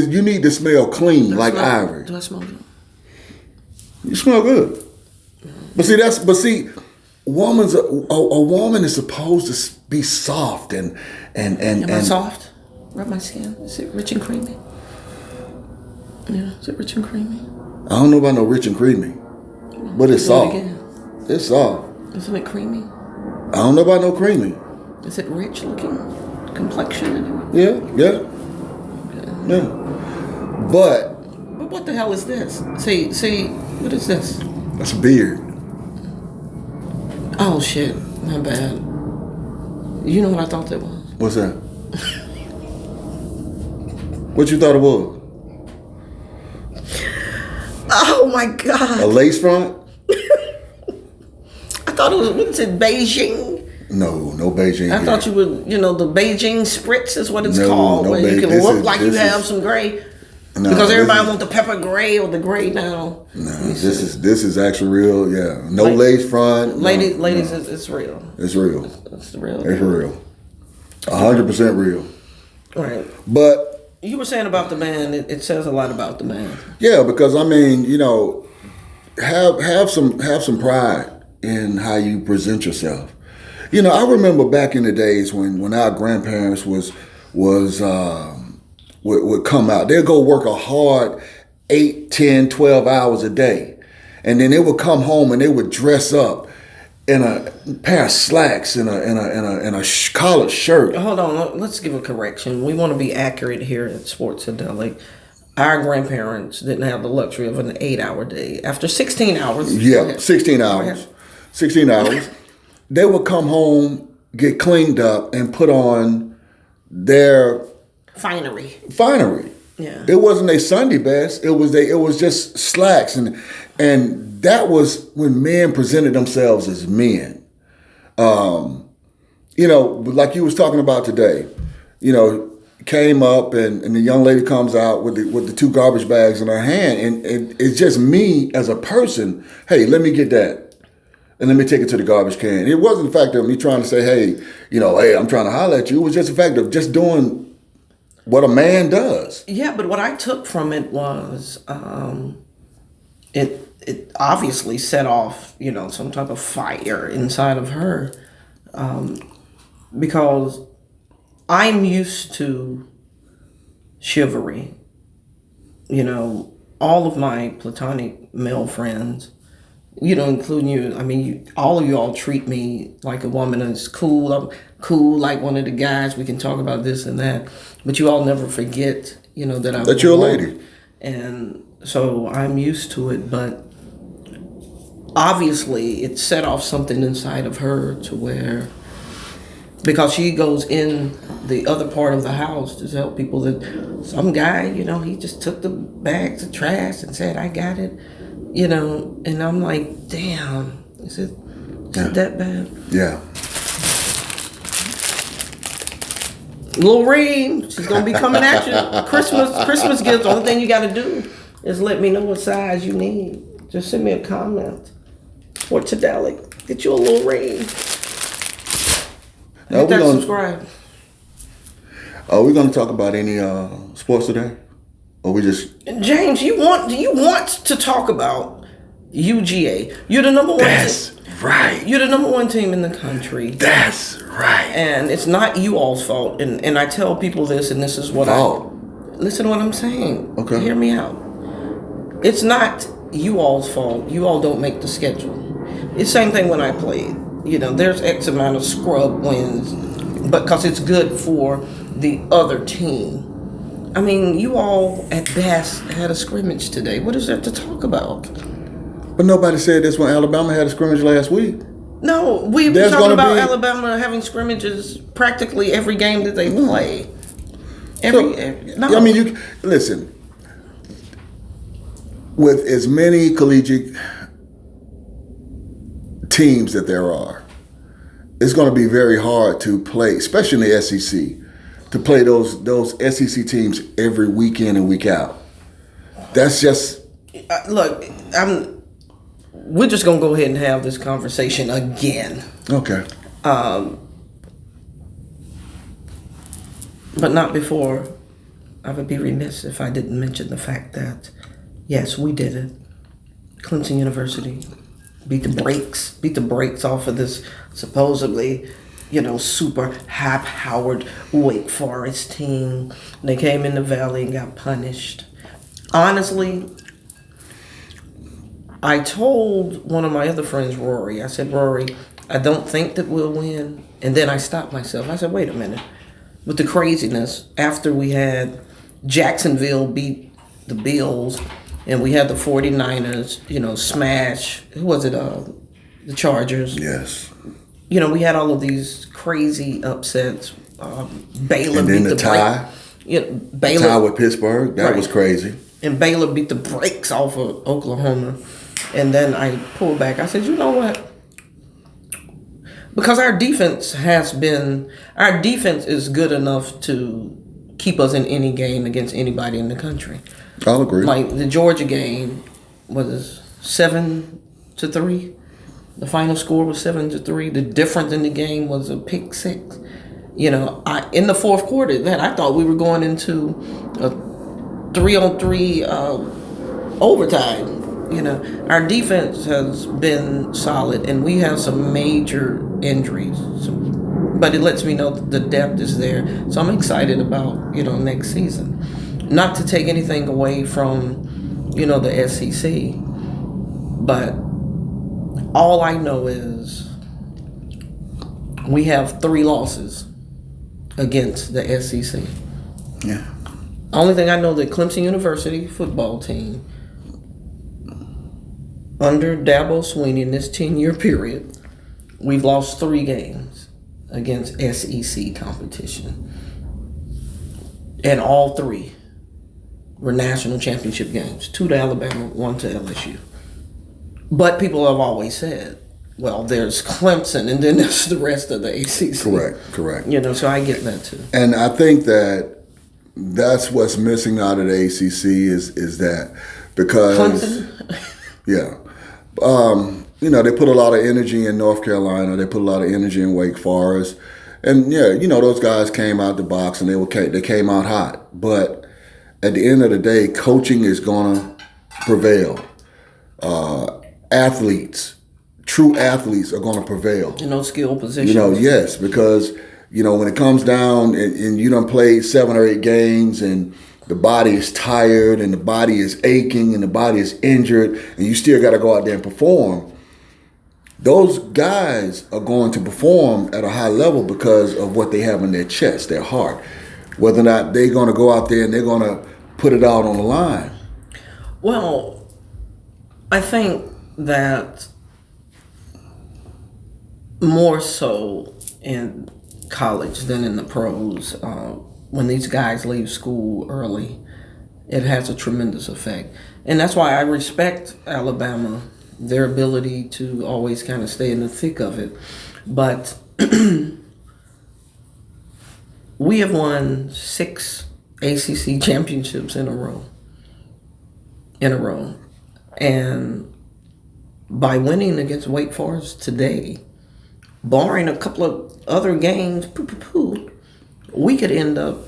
to smell clean, like ivory. Do I smell good? You smell good. But see, a woman is supposed to be soft and Am I soft? Rub my skin. Is it rich and creamy? Yeah, is it rich and creamy? I don't know about no rich and creamy, but it's soft. It's soft. Isn't it creamy? I don't know about no creamy. Is it rich looking complexion anyway? Yeah. But what the hell is this? See, what is this? That's a beard. Oh shit, my bad. You know what I thought that was? What's that? What you thought it was? Oh my God. A lace front? I thought it was, what is it, Beijing? No Beijing. I thought you would, you know, the Beijing spritz is what it's No, called. no where you can this look is- like you this have is- some gray. No, Because everybody this is- wants the pepper gray or the gray now. No, this is actually real. Yeah, no lace front. Ladies, no. it's real. It's real. It's real. It's real. 100% real. Right. But You were saying about the man. It says a lot about the man. yeah, because I mean, you know, have some pride in how you present yourself. You know, I remember back in the days when our grandparents would come out. They'd go work a hard 8, 10, 12 hours a day. And then they would come home and they would dress up in a pair of slacks and a collared shirt. Hold on, let's give a correction. We want to be accurate here at Sports-A-Delic. Our grandparents didn't have the luxury of an 8-hour day. After 16 hours. Yeah, 16 hours. 16 hours. They would come home, get cleaned up, and put on their Finery. finery. Yeah. It wasn't a Sunday best. It was just slacks, and And that was when men presented themselves as men. Like you was talking about today, came up and the young lady comes out with the two garbage bags in her hand, and it's just me as a person. Hey, let me get that, and let me take it to the garbage can. It wasn't the fact of me trying to say, hey, hey, I'm trying to holler at you. It was just the fact of just doing what a man does. Yeah, but what I took from it was it obviously set off, some type of fire inside of her, because I'm used to chivalry. All of my platonic male friends, including you. I mean, all of you all treat me like a woman that's cool. I'm cool, like one of the guys. We can talk about this and that, but you all never forget, that you're a lady. And so I'm used to it, but obviously it set off something inside of her to where, because she goes in the other part of the house to tell people that some guy, he just took the bags of trash and said, I got it, and I'm like, damn, is it that bad? Yeah. Lorraine, she's gonna be coming at you. Christmas gifts. The only thing you gotta do is let me know what size you need. Just send me a comment. Sports-A-Delic. Get you a Lorraine. Hit that subscribe. Are we gonna talk about any sports today? Or we just James, do you want to talk about UGA? You're the number one. That's right. You're the number one team in the country. That's right. And it's not you all's fault. And I tell people this, and this is what listen to what I'm saying. Okay. Hear me out. It's not you all's fault. You all don't make the schedule. It's the same thing when I played. There's X amount of scrub wins, but because it's good for the other team. I mean, you all at best had a scrimmage today. What is there to talk about? But nobody said this when Alabama had a scrimmage last week. No, we've been talking about Alabama having scrimmages practically every game that they play. I mean, you listen. With as many collegiate teams that there are, it's going to be very hard to play, especially in the SEC, to play those SEC teams every weekend and week out. That's just look. We're just gonna go ahead and have this conversation again. Okay. But not before. I would be remiss if I didn't mention the fact that, yes, we did it. Clemson University beat the brakes off of this supposedly, super high-powered Wake Forest team. They came in the Valley and got punished. Honestly, I told one of my other friends, Rory, I said, Rory, I don't think that we'll win. And then I stopped myself. I said, wait a minute. With the craziness, after we had Jacksonville beat the Bills and we had the 49ers, smash, who was it, the Chargers. Yes. We had all of these crazy upsets. Baylor and then beat the tie. Baylor tie with Pittsburgh. That was crazy. And Baylor beat the brakes off of Oklahoma. And then I pulled back. I said, you know what? Because our defense is good enough to keep us in any game against anybody in the country. I'll agree. Like the Georgia game was 7-3. The final score was 7-3. The difference in the game was a pick six. In the fourth quarter, I thought we were going into a 3-on-3 overtime. Our defense has been solid, and we have some major injuries. But it lets me know that the depth is there. So I'm excited about, next season. Not to take anything away from, the SEC, but all I know is we have 3 losses against the SEC. Yeah. Only thing I know, that Clemson University football team, under Dabo Swinney in this 10-year period, we've lost 3 games against SEC competition. And all 3 were national championship games. 2 to Alabama, 1 to LSU. But people have always said, well, there's Clemson and then there's the rest of the ACC. Correct. So I get that too. And I think that's what's missing out of the ACC is that because Clemson? yeah. They put a lot of energy in North Carolina. They put a lot of energy in Wake Forest. And those guys came out the box and they came out hot. But at the end of the day, coaching is gonna prevail. True athletes are gonna prevail. Skill positions. Yes, because when it comes down and you done played 7 or 8 games and the body is tired and the body is aching and the body is injured and you still got to go out there and perform. Those guys are going to perform at a high level because of what they have in their chest, their heart. Whether or not they're going to go out there and they're going to put it out on the line. Well, I think that more so in college than in the pros, when these guys leave school early, it has a tremendous effect. And that's why I respect Alabama, their ability to always kind of stay in the thick of it. But we have won 6 ACC championships in a row. And by winning against Wake Forest today, barring a couple of other games, we could end up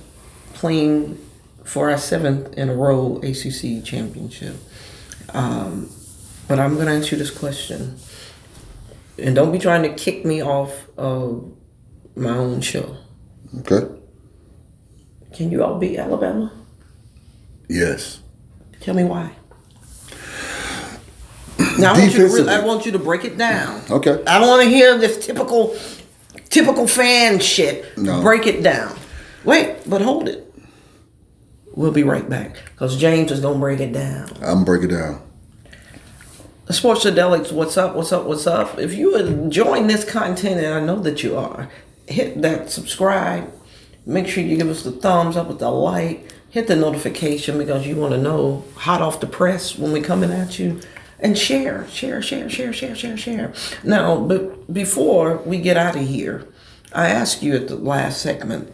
playing for our 7th in a row ACC championship. But I'm going to ask you this question. And don't be trying to kick me off of my own show. Okay. Can you all beat Alabama? Yes. Tell me why. Now I want you to break it down. Okay. I don't want to hear this typical fan shit. No. Break it down. Wait, but hold it. We'll be right back because James is gonna break it down. I'm breaking it down. Sports-A-Delic, what's up? If you are enjoying this content, and I know that you are, hit that subscribe. Make sure you give us the thumbs up with the like. Hit the notification because you want to know hot off the press when we're coming at you. And share. Now, but before we get out of here, I asked you at the last segment,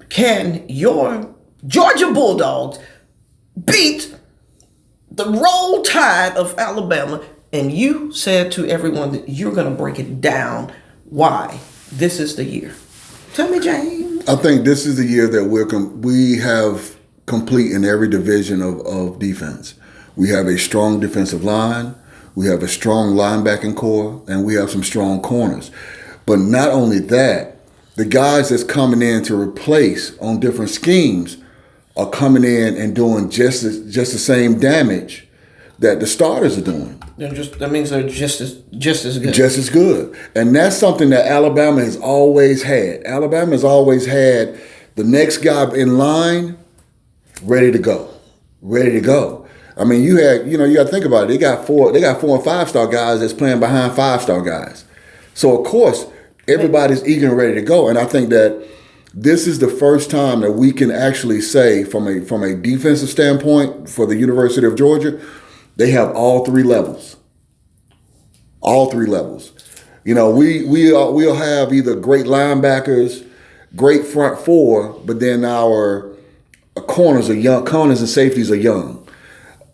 can your Georgia Bulldogs beat the Roll Tide of Alabama? And you said to everyone that you're going to break it down why this is the year. Tell me, James. I think this is the year that we have complete in every division of defense. We have a strong defensive line, we have a strong linebacking core, and we have some strong corners. But not only that, the guys that's coming in to replace on different schemes are coming in and doing just the same damage that the starters are doing. That means they're just as good. Just as good. And that's something that Alabama has always had. Alabama has always had the next guy in line ready to go. I mean, you got to think about it. They got 4 and 5-star guys that's playing behind 5-star guys. So of course, everybody's eager and ready to go. And I think that this is the first time that we can actually say, from a defensive standpoint, for the University of Georgia, they have all 3 levels. All 3 levels. We'll have either great linebackers, great front 4, but then our corners and safeties are young.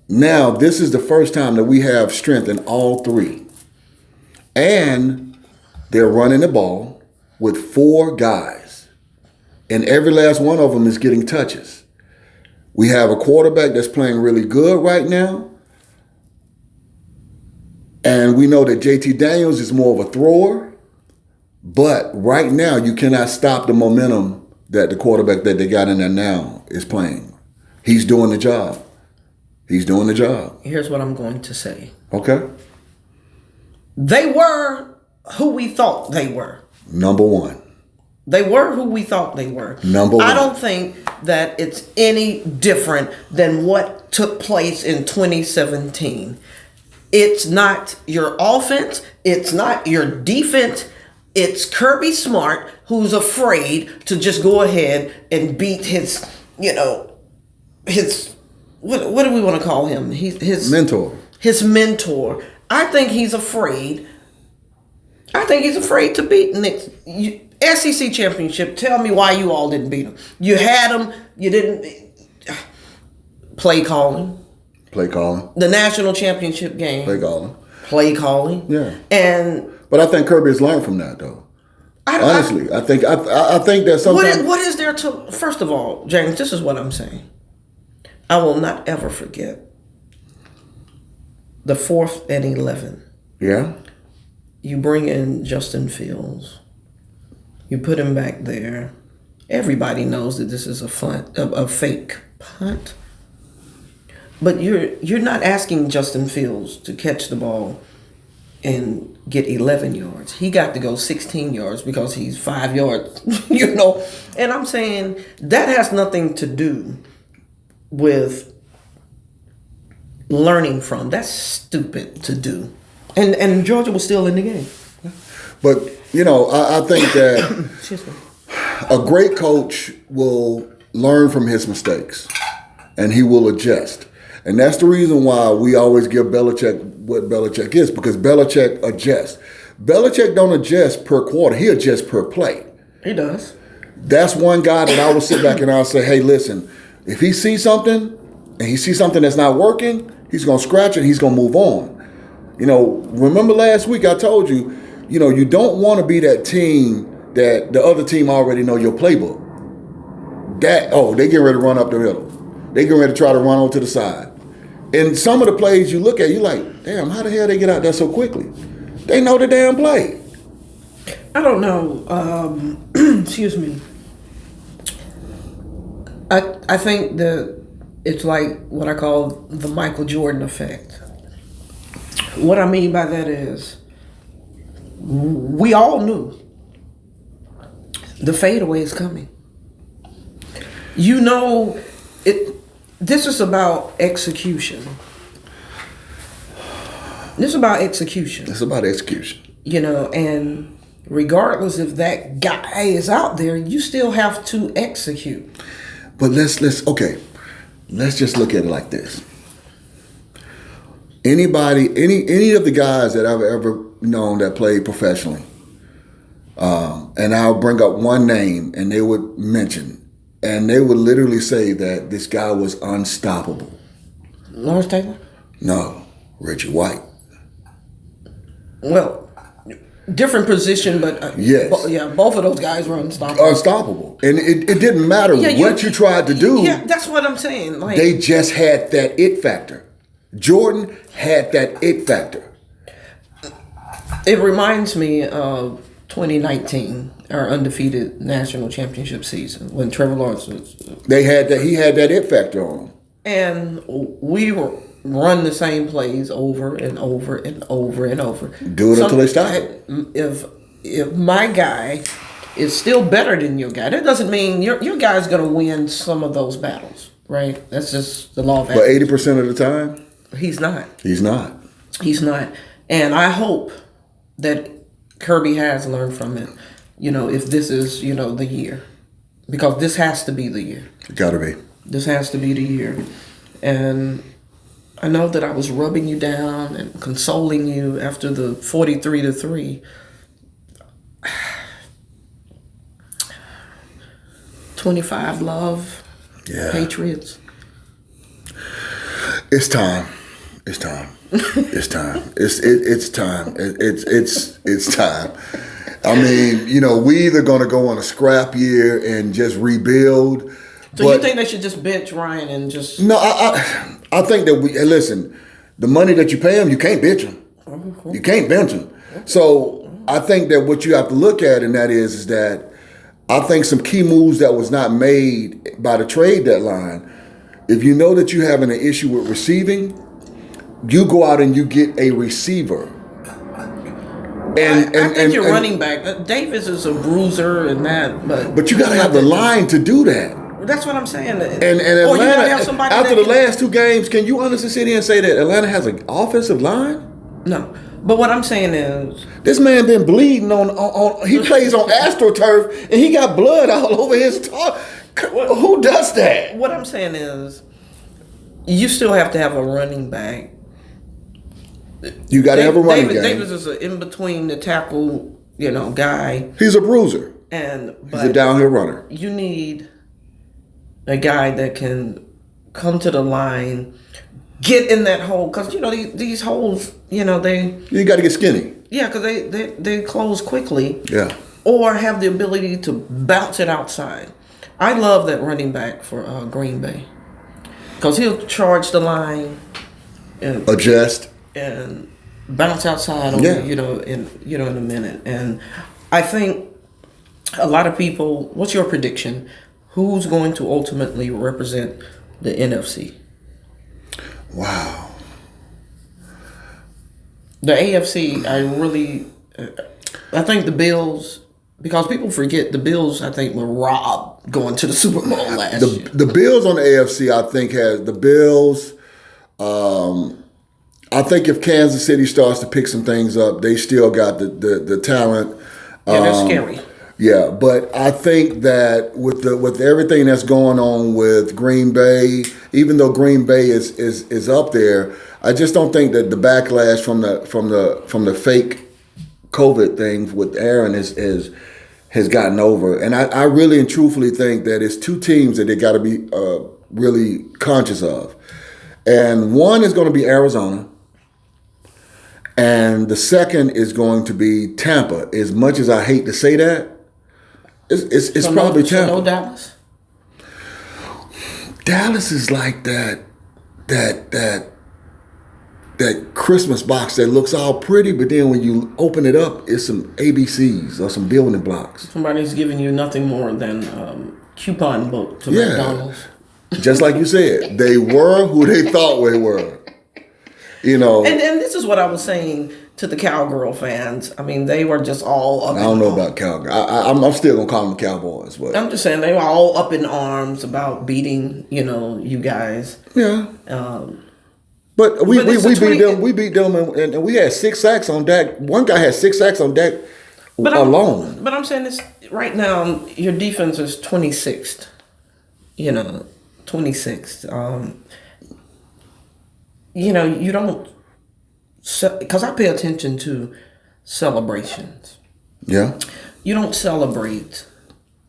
Now, this is the first time that we have strength in all 3. And they're running the ball with 4 guys. And every last one of them is getting touches. We have a quarterback that's playing really good right now. And we know that JT Daniels is more of a thrower. But right now, you cannot stop the momentum that the quarterback that they got in there now is playing. He's doing the job. Here's what I'm going to say. Okay. They were who we thought they were. Number 1. They were who we thought they were. Number 1. I don't think that it's any different than what took place in 2017. It's not your offense. It's not your defense. It's Kirby Smart who's afraid to just go ahead and beat his what do we want to call him? His mentor. his mentor. I think he's afraid. To beat Nick. SEC championship. Tell me why you all didn't beat him. You had him. You didn't. Play calling. The national championship game. Play calling. Yeah. But I think Kirby has learned from that, though. Honestly, I think that sometimes. What is there to? First of all, James, this is what I'm saying. I will not ever forget the 4th and 11. Yeah. You bring in Justin Fields. You put him back there. Everybody knows that this is a fake punt. But you're not asking Justin Fields to catch the ball and get 11 yards. He got to go 16 yards because he's 5 yards, And I'm saying that has nothing to do with learning from. That's stupid to do. And Georgia was still in the game. But, I think that a great coach will learn from his mistakes and he will adjust. And that's the reason why we always give Belichick what Belichick is, because Belichick adjusts. Belichick don't adjust per quarter. He adjusts per play. He does. That's one guy that I will sit back and I'll say, hey, listen, if he sees something and he sees something that's not working, he's going to scratch it. He's going to move on. Remember last week I told you, you don't want to be that team that the other team already know your playbook. They getting ready to run up the middle. They getting ready to try to run over to the side. And some of the plays you look at, you're like, damn, how the hell they get out there so quickly? They know the damn play. I don't know. Excuse me. I think that it's like what I call the Michael Jordan effect. What I mean by that is we all knew the fadeaway is coming. This is about execution. It's about execution. And regardless if that guy is out there, you still have to execute. But let's just look at it like this. Any of the guys that I've ever known that played professionally, and I'll bring up one name and they would mention, and they would literally say that this guy was unstoppable. Lawrence Taylor? No, Reggie White. Well, different position, but yes. Both of those guys were unstoppable. And it didn't matter what you tried to do. Yeah, that's what I'm saying. They just had that it factor. Jordan had that it factor. It reminds me of 2019, our undefeated national championship season when Trevor Lawrence was. He had that it factor on him. And we were run the same plays over and over and over and over. Do it until they stop. If my guy is still better than your guy, that doesn't mean your guy's going to win some of those battles, right? That's just the law of averages. But 80% of the time, he's not. He's not. And I hope that Kirby has learned from it. If this is the year, because this has to be the year. It gotta be. This has to be the year, and I know that I was rubbing you down and consoling you after the 43-3. 25 love, yeah. Patriots. It's time. It's time. It's time. It's time. It's time. I mean, we either going to go on a scrap year and just rebuild. So you think they should just bench Ryan and just? No, I think that listen, the money that you pay him, you can't bench him. You can't bench him. So I think that what you have to look at, and that is that I think some key moves that was not made by the trade deadline. If you know that you're having an issue with receiving, you go out and you get a receiver. I think your running back, Davis is a bruiser and that, but you got to have the line to do that. That's what I'm saying. And Atlanta, have somebody after the last two games, can you honestly sit here and say that Atlanta has an offensive line? No. But what I'm saying is, this man been bleeding on he plays on AstroTurf and he got blood all over his top. Who does that? What I'm saying is, you still have to have a running back You got to have a running David game. Davis is an in between the tackle, guy, He's a bruiser. but He's a downhill runner. you need a guy that can come to the line, get in that hole, because these holes, they You got to get skinny. because they close quickly. Yeah. Or have the ability to bounce it outside. I love that running back for Green Bay, because he'll charge the line and Adjust. and bounce outside on in a minute. And I think a lot of people. What's your prediction? Who's going to ultimately represent the NFC? Wow. The AFC, I think the Bills, because people forget the Bills, I think, were robbed going to the Super Bowl last year. The Bills on the AFC, I think, has the Bills. I think if Kansas City starts to pick some things up, they still got the talent. Yeah, they're scary. Yeah, but I think that with everything that's going on with Green Bay, even though Green Bay is up there, I just don't think that the backlash from the fake COVID thing with Aaron has gotten over. And I really and truthfully think that it's two teams that they got to be really conscious of. And one is going to be Arizona, and the second is going to be Tampa. As much as I hate to say that, it's probably Tampa. So no Dallas? Dallas is like that Christmas box that looks all pretty, but then when you open it up, it's some ABCs or some building blocks. Somebody's giving you nothing more than coupon book to McDonald's. Just like you said, they were who they thought they were. And this is what I was saying to the Cowgirl fans. I mean, they were just all up. I don't know about Cowgirl. I'm still gonna call them Cowboys, but I'm just saying they were all up in arms about beating, you guys. Yeah. But we beat them, and we had 6 sacks on Dak. One guy had 6 sacks on Dak alone. But I'm saying this right now. Your defense is 26th. 26th. You don't, because I pay attention to celebrations. Yeah. You don't celebrate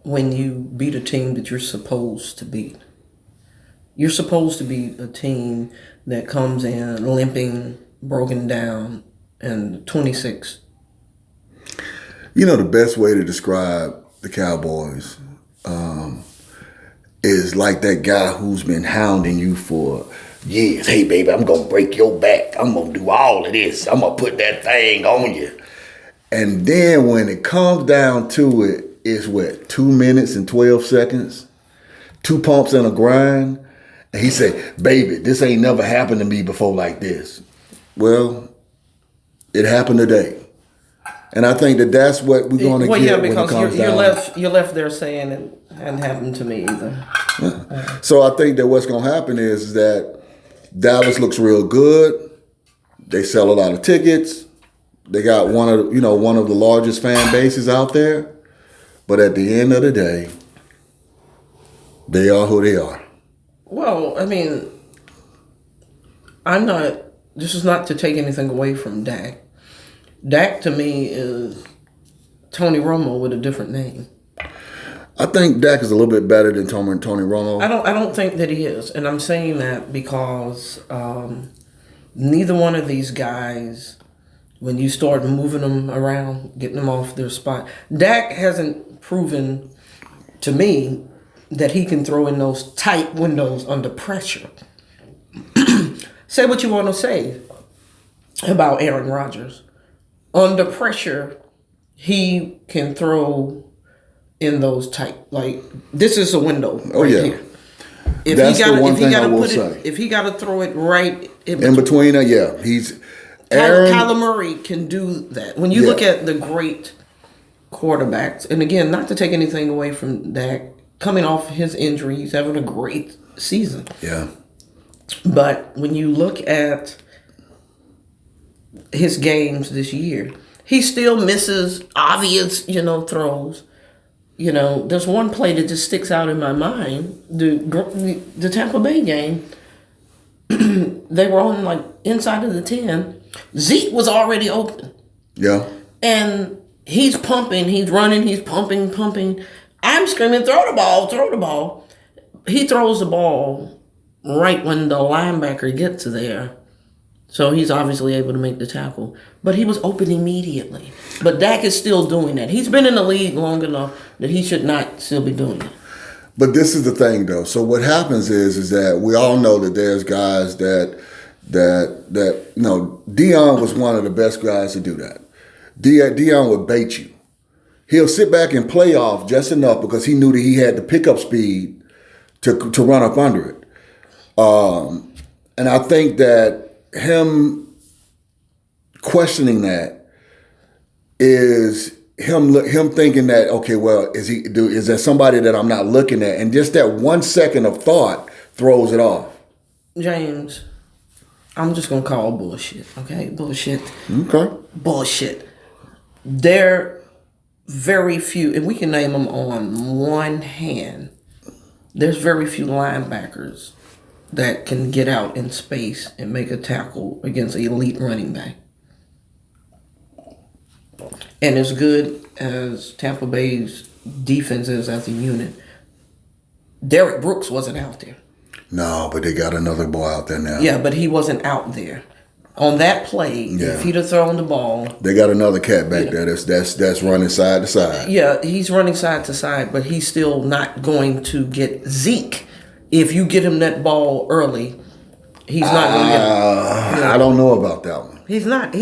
when you beat a team that you're supposed to beat. You're supposed to be a team that comes in limping, broken down, and 26. The best way to describe the Cowboys is like that guy who's been hounding you for years. Hey, baby, I'm going to break your back. I'm going to do all of this. I'm going to put that thing on you. And then when it comes down to it, it's 2 minutes and 12 seconds, 2 pumps and a grind. And he said, baby, this ain't never happened to me before like this. Well, it happened today. And I think that's what we're going to get when it comes down. You're left there saying it hadn't happened to me either. Yeah. So I think that what's going to happen is that Dallas looks real good. They sell a lot of tickets. They got one of the largest fan bases out there. But at the end of the day, they are who they are. Well, I mean, this is not to take anything away from Dak. Dak to me is Tony Romo with a different name. I think Dak is a little bit better than Tony Romo. I don't think that he is, and I'm saying that because neither one of these guys, when you start moving them around, getting them off their spot, Dak hasn't proven to me that he can throw in those tight windows under pressure. Say what you want to say about Aaron Rodgers. Under pressure, he can throw in those tight, like, this is a window here. If he got to throw it right in between, he's Aaron. Kyler Murray can do that. When you look at the great quarterbacks, and again, not to take anything away from Dak, coming off his injury, he's having a great season. Yeah. But when you look at his games this year, he still misses obvious, throws. There's one play that just sticks out in my mind. The Tampa Bay game, they were on like inside of the 10. Zeke was already open. Yeah. And he's pumping, he's running, he's pumping. I'm screaming, throw the ball, throw the ball. He throws the ball right when the linebacker gets there. So he's obviously able to make the tackle. But he was open immediately. But Dak is still doing that. He's been in the league long enough that he should not still be doing it. But this is the thing, though. So what happens is that we all know that there's guys that Dion was one of the best guys to do that. Dion would bait you. He'll sit back and play off just enough because he knew that he had the pickup speed to run up under it. And I think that him questioning that is him thinking that, okay, well, is there somebody that I'm not looking at? And just that 1 second of thought throws it off. James, I'm just going to call bullshit, okay? Bullshit. Okay. Bullshit. There very few, and we can name them on one hand, there's very few linebackers that can get out in space and make a tackle against an elite running back. And as good as Tampa Bay's defense is as a unit, Derek Brooks wasn't out there. No, but they got another boy out there now. Yeah, but he wasn't out there. On that play, if he'd have thrown the ball... They got another cat back there that's running side to side. Yeah, he's running side to side, but he's still not going to get Zeke. If you get him that ball early, he's not going to get it. I don't know about that one. He's not.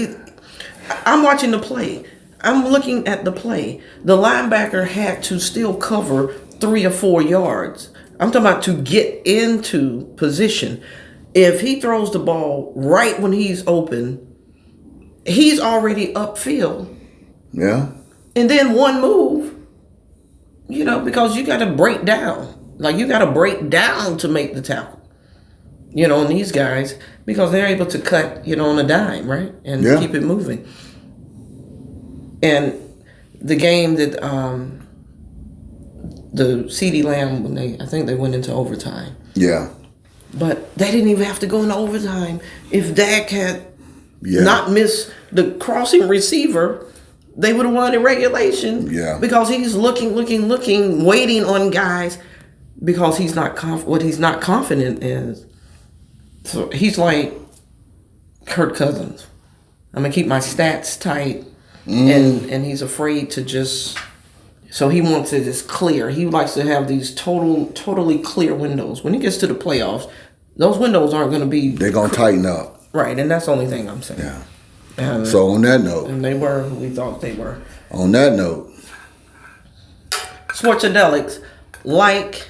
I'm watching the play. I'm looking at the play. The linebacker had to still cover 3 or 4 yards. I'm talking about to get into position. If he throws the ball right when he's open, he's already upfield. Yeah. And then one move, because you got to break down. Like, you got to break down to make the tackle. On these guys, because they're able to cut, on a dime, right? And keep it moving. And the game that the CeeDee Lamb, I think they went into overtime. Yeah. But they didn't even have to go into overtime. If Dak had not missed the crossing receiver, they would have won in regulation. Yeah. Because he's looking, waiting on guys because he's not what he's not confident in. So he's like Kirk Cousins. I'm gonna keep my stats tight, and he's afraid to just. So he wants it just clear. He likes to have these totally clear windows. When he gets to the playoffs, those windows aren't going to be. They're going to tighten up. Right, and that's the only thing I'm saying. Yeah. So on that note, and they were who we thought they were. On that note, Sports-A-Delics, like,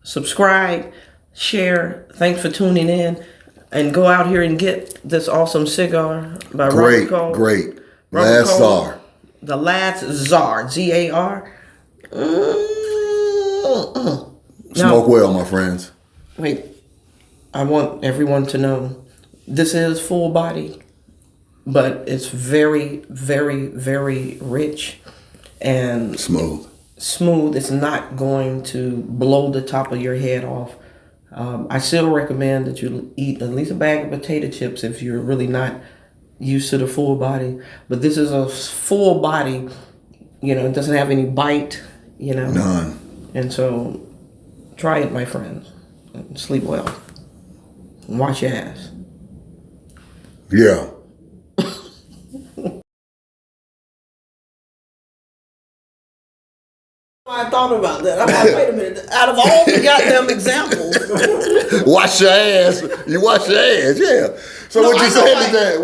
subscribe, share. Thanks for tuning in, and go out here and get this awesome cigar by Robert Cole. Great. Robert Last Cole. Czar. The Last Czar, Z-A-R. Smoke well, my friends. Wait, I want everyone to know this is full body, but it's very, very, very rich and smooth. It's not going to blow the top of your head off. I still recommend that you eat at least a bag of potato chips if you're really not used to the full body, but this is a full body. It doesn't have any bite. None. And so, try it, my friends. Sleep well. Wash your ass. Yeah. I thought about that. I'm like, wait a minute. Out of all the goddamn examples, wash your ass. You wash your ass, yeah. So what you saying is that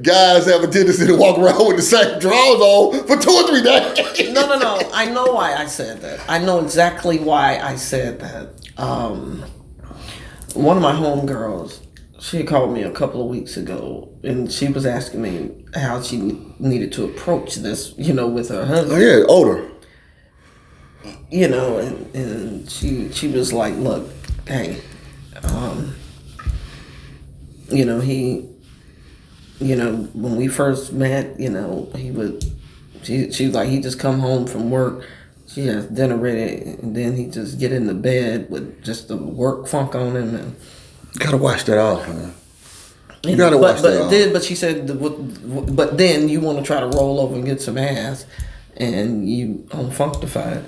guys have a tendency to walk around with the same drawers on for 2 or 3 days. No. I know why I said that. I know exactly why I said that. One of my homegirls, she called me a couple of weeks ago, and she was asking me how she needed to approach this, with her husband. Oh yeah, older. And she was like, look, hey, when we first met, she was like, he just come home from work, she has dinner ready, and then he just get in the bed with just the work funk on him. And gotta wash that off, man. You gotta watch that. But she said, but then you want to try to roll over and get some ass, and you unfunctified.